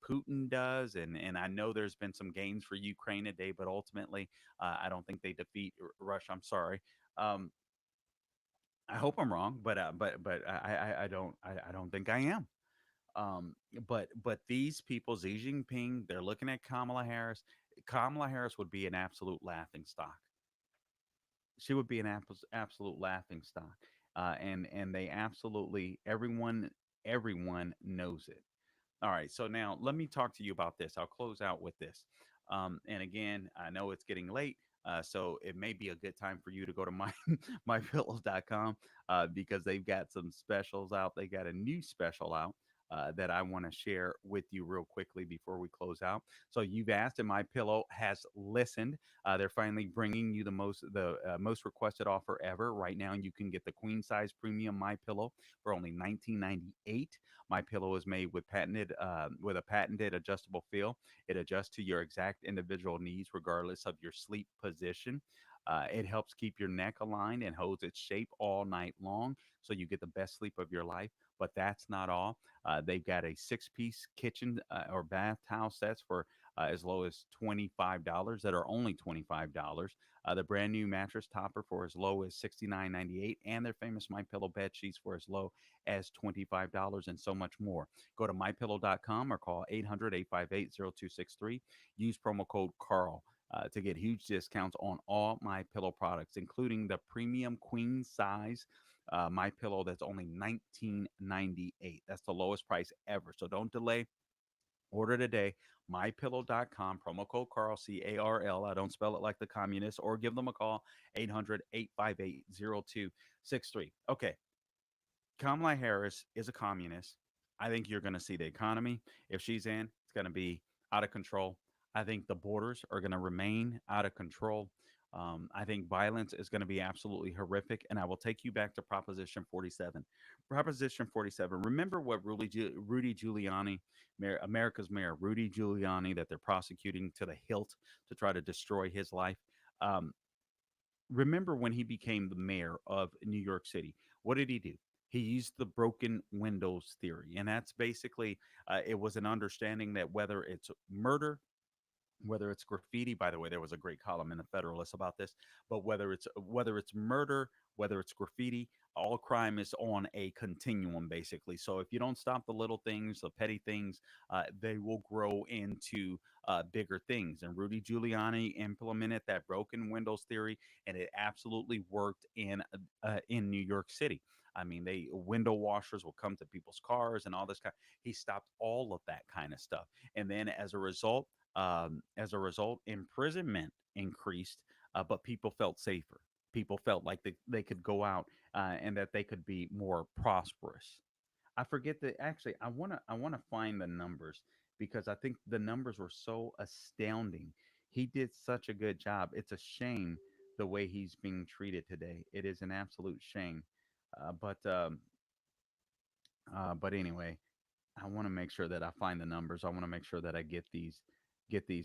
Putin does, and I know there's been some gains for Ukraine today, but ultimately, I don't think they defeat Russia. I'm sorry. Um, I hope I'm wrong, but I don't think I am. But these people, Xi Jinping, they're looking at Kamala Harris. Kamala Harris would be an absolute laughing stock. She would be an absolute laughing stock, and they absolutely everyone knows it. All right, so now let me talk to you about this. I'll close out with this. And again, I know it's getting late, so it may be a good time for you to go to mypillows.com because they've got some specials out. They got a new special out. That I want to share with you real quickly before we close out. So you've asked, and My Pillow has listened. They're finally bringing you the most requested offer ever. Right now, you can get the queen size premium My Pillow for only $19.98. My Pillow is made with a patented adjustable feel. It adjusts to your exact individual needs, regardless of your sleep position. It helps keep your neck aligned and holds its shape all night long, so you get the best sleep of your life. But that's not all. They've got a six-piece kitchen or bath towel sets for as low as $25 that are only $25. The brand new mattress topper for as low as $69.98, and their famous My Pillow bed sheets for as low as $25, and so much more. Go to mypillow.com or call 800-858-0263. Use promo code Carl to get huge discounts on all My Pillow products, including the premium queen size My Pillow that's only $19.98. That's the lowest price ever. So don't delay. Order today, mypillow.com, promo code Carl, Carl. I don't spell it like the communists, or give them a call, 800-858-0263. Okay, Kamala Harris is a communist. I think you're going to see the economy. If she's in, it's going to be out of control. I think the borders are going to remain out of control. I think violence is going to be absolutely horrific. And I will take you back to Proposition 47. Proposition 47. Remember what Rudy Giuliani, America's mayor, Rudy Giuliani, that they're prosecuting to the hilt to try to destroy his life? Um, Remember when he became the mayor of New York City? What did he do? He used the broken windows theory. And that's basically, it was an understanding that whether it's murder, whether it's graffiti, by the way, there was a great column in the Federalist about this, but whether it's murder, whether it's graffiti, all crime is on a continuum, basically. So if you don't stop the little things, the petty things, they will grow into bigger things. And Rudy Giuliani implemented that broken windows theory, and it absolutely worked in New York City. I mean, they window washers will come to people's cars and all this kind. He stopped all of that kind of stuff, and then as a result, imprisonment increased, but people felt safer. People felt like they could go out and that they could be more prosperous. I forget that actually. I wanna find the numbers because I think the numbers were so astounding. He did such a good job. It's a shame the way he's being treated today. It is an absolute shame. But anyway, I want to make sure that I find the numbers. I want to make sure that I get these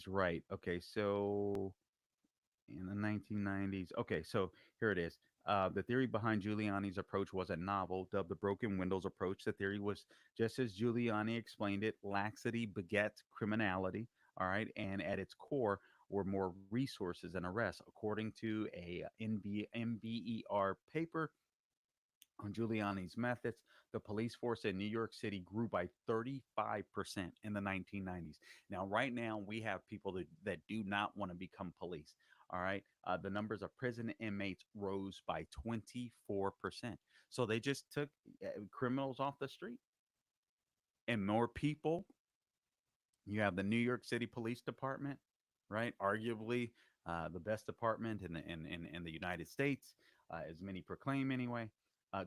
right. Okay, so in the 1990s. Okay, so here it is. The theory behind Giuliani's approach was a novel dubbed the broken windows approach. The theory was just as Giuliani explained it: laxity begets criminality. All right, and at its core were more resources and arrests, according to a NBER paper on Giuliani's methods. The police force in New York City grew by 35% in the 1990s. Now, right now, we have people that do not want to become police. All right. The numbers of prison inmates rose by 24%. So they just took criminals off the street, and more people. You have the New York City Police Department, right? Arguably the best department in the United States, as many proclaim anyway,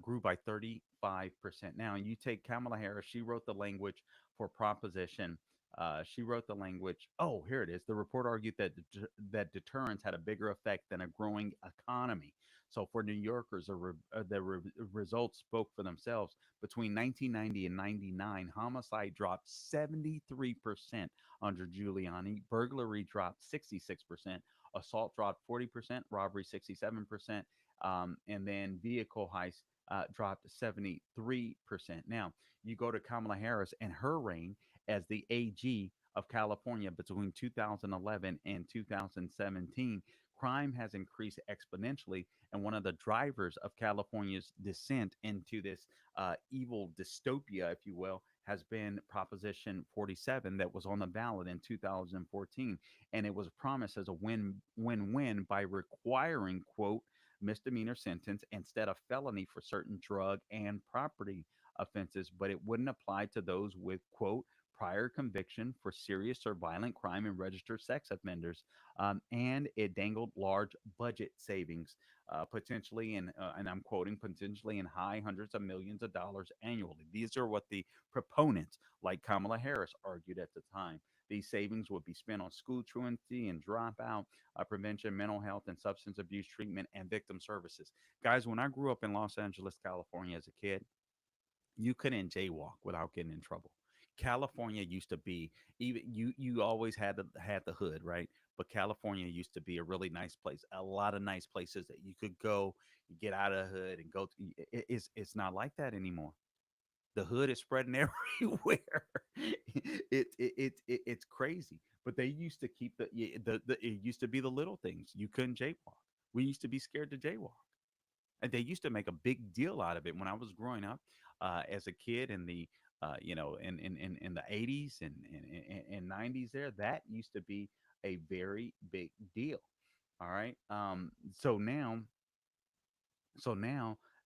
grew by 35%. Now, you take Kamala Harris, she wrote the language for Proposition. She wrote the language. Oh, here it is. The report argued that deterrence had a bigger effect than a growing economy. So for New Yorkers, results spoke for themselves. Between 1990 and 99, homicide dropped 73% under Giuliani. Burglary dropped 66%. Assault dropped 40%, robbery 67%, and then vehicle heist dropped 73%. Now, you go to Kamala Harris and her reign as the AG of California between 2011 and 2017, crime has increased exponentially. And one of the drivers of California's descent into this evil dystopia, if you will, has been Proposition 47 that was on the ballot in 2014. And it was promised as a win-win-win by requiring, quote, misdemeanor sentence instead of felony for certain drug and property offenses, but it wouldn't apply to those with, quote, prior conviction for serious or violent crime and registered sex offenders. And it dangled large budget savings, potentially, and I'm quoting, potentially in high hundreds of millions of dollars annually. These are what the proponents, like Kamala Harris, argued at the time. These savings would be spent on school truancy and dropout, prevention, mental health and substance abuse treatment, and victim services. Guys, when I grew up in Los Angeles, California as a kid, you couldn't jaywalk without getting in trouble. California used to be, even you always had the hood, right? But California used to be a really nice place. A lot of nice places that you could go, get out of the hood and go to. It's not like that anymore. The hood is spreading everywhere. It's crazy. But they used to keep the it used to be the little things. You couldn't jaywalk. We used to be scared to jaywalk. And they used to make a big deal out of it when I was growing up as a kid in the in the 80s and 90s there. That used to be a very big deal. All right. So now,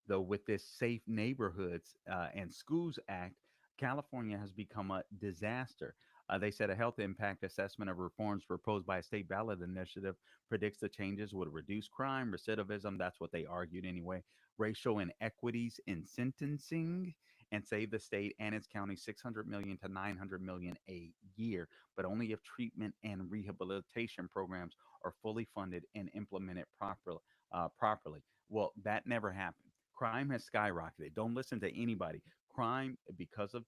though, with this Safe Neighborhoods and Schools Act, California has become a disaster. They said a health impact assessment of reforms proposed by a state ballot initiative predicts the changes would reduce crime, recidivism. That's what they argued anyway. Racial inequities in sentencing, and save the state and its county 600 million to 900 million a year, but only if treatment and rehabilitation programs are fully funded and implemented properly. Well, that never happened. Crime has skyrocketed. Don't listen to anybody. Crime, because of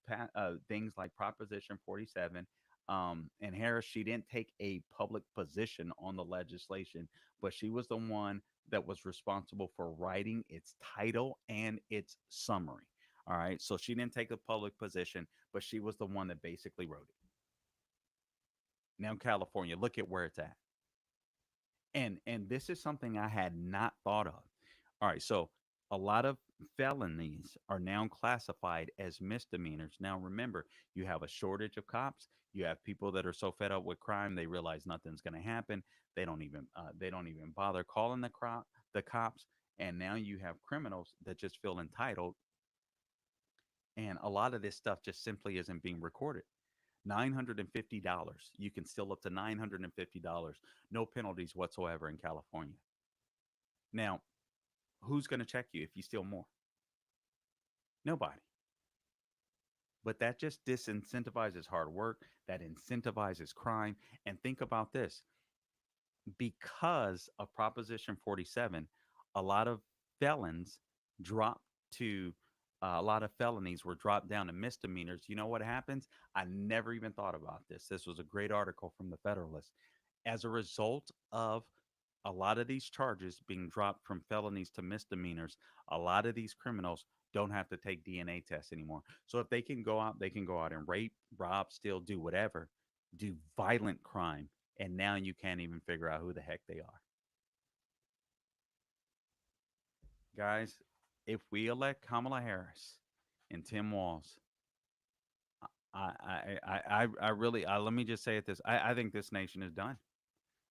things like Proposition 47, and Harris, she didn't take a public position on the legislation, but she was the one that was responsible for writing its title and its summary. All right. So she didn't take a public position, but she was the one that basically wrote it. Now, California, look at where it's at. And this is something I had not thought of. All right, so a lot of felonies are now classified as misdemeanors. Now, remember, you have a shortage of cops. You have people that are so fed up with crime they realize nothing's going to happen. They don't even bother calling the cops. And now you have criminals that just feel entitled. And a lot of this stuff just simply isn't being recorded. $950. You can steal up to $950. No penalties whatsoever in California. Now, who's going to check you if you steal more? Nobody. But that just disincentivizes hard work. That incentivizes crime. And think about this. Because of Proposition 47, a lot of felons dropped to a lot of felonies were dropped down to misdemeanors. You know what happens? I never even thought about this. This was a great article from the Federalist. As a result of a lot of these charges being dropped from felonies to misdemeanors, a lot of these criminals don't have to take DNA tests anymore. So if they can go out, they can go out and rape, rob, steal, do whatever, do violent crime. And now you can't even figure out who the heck they are. Guys, if we elect Kamala Harris and Tim Walz, I really, let me just say it this: I think this nation is done.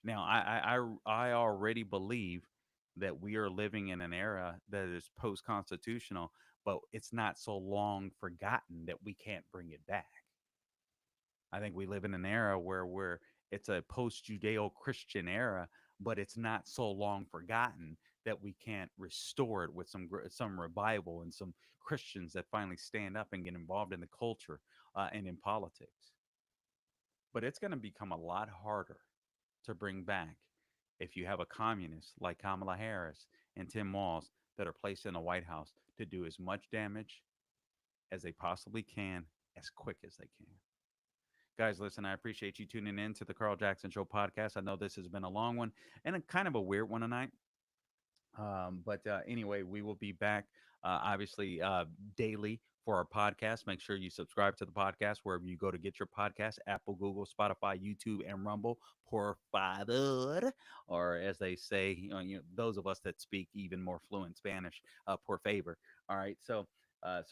Now, I already believe that we are living in an era that is post-constitutional, but it's not so long forgotten that we can't bring it back. I think we live in an era where it's a post-Judeo-Christian era, but it's not so long forgotten that we can't restore it with some revival and some Christians that finally stand up and get involved in the culture and in politics. But it's going to become a lot harder to bring back if you have a communist like Kamala Harris and Tim Walz that are placed in the White House to do as much damage as they possibly can as quick as they can. Guys, listen, I appreciate you tuning in to the Carl Jackson Show podcast. I know this has been a long one and a kind of a weird one tonight. But anyway, we will be back obviously daily for our podcast. Make sure you subscribe to the podcast wherever you go to get your podcast: Apple, Google, Spotify, YouTube, and Rumble. Por favor, or as they say, those of us that speak even more fluent Spanish, por favor. All right, so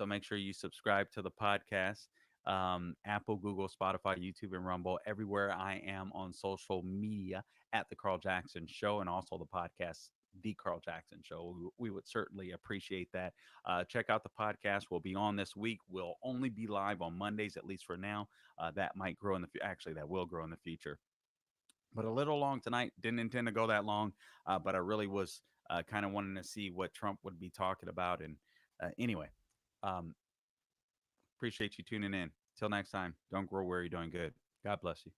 make sure you subscribe to the podcast. Apple, Google, Spotify, YouTube, and Rumble. Everywhere I am on social media at the Carl Jackson Show, and also the podcast, The Carl Jackson Show. We would certainly appreciate that. Check out the podcast. We'll be on this week. We'll only be live on Mondays, at least for now. That might grow in the future. Actually, that will grow in the future. But a little long tonight. Didn't intend to go that long, but I really was kind of wanting to see what Trump would be talking about. And anyway, appreciate you tuning in. Till next time, don't grow weary, doing good. God bless you.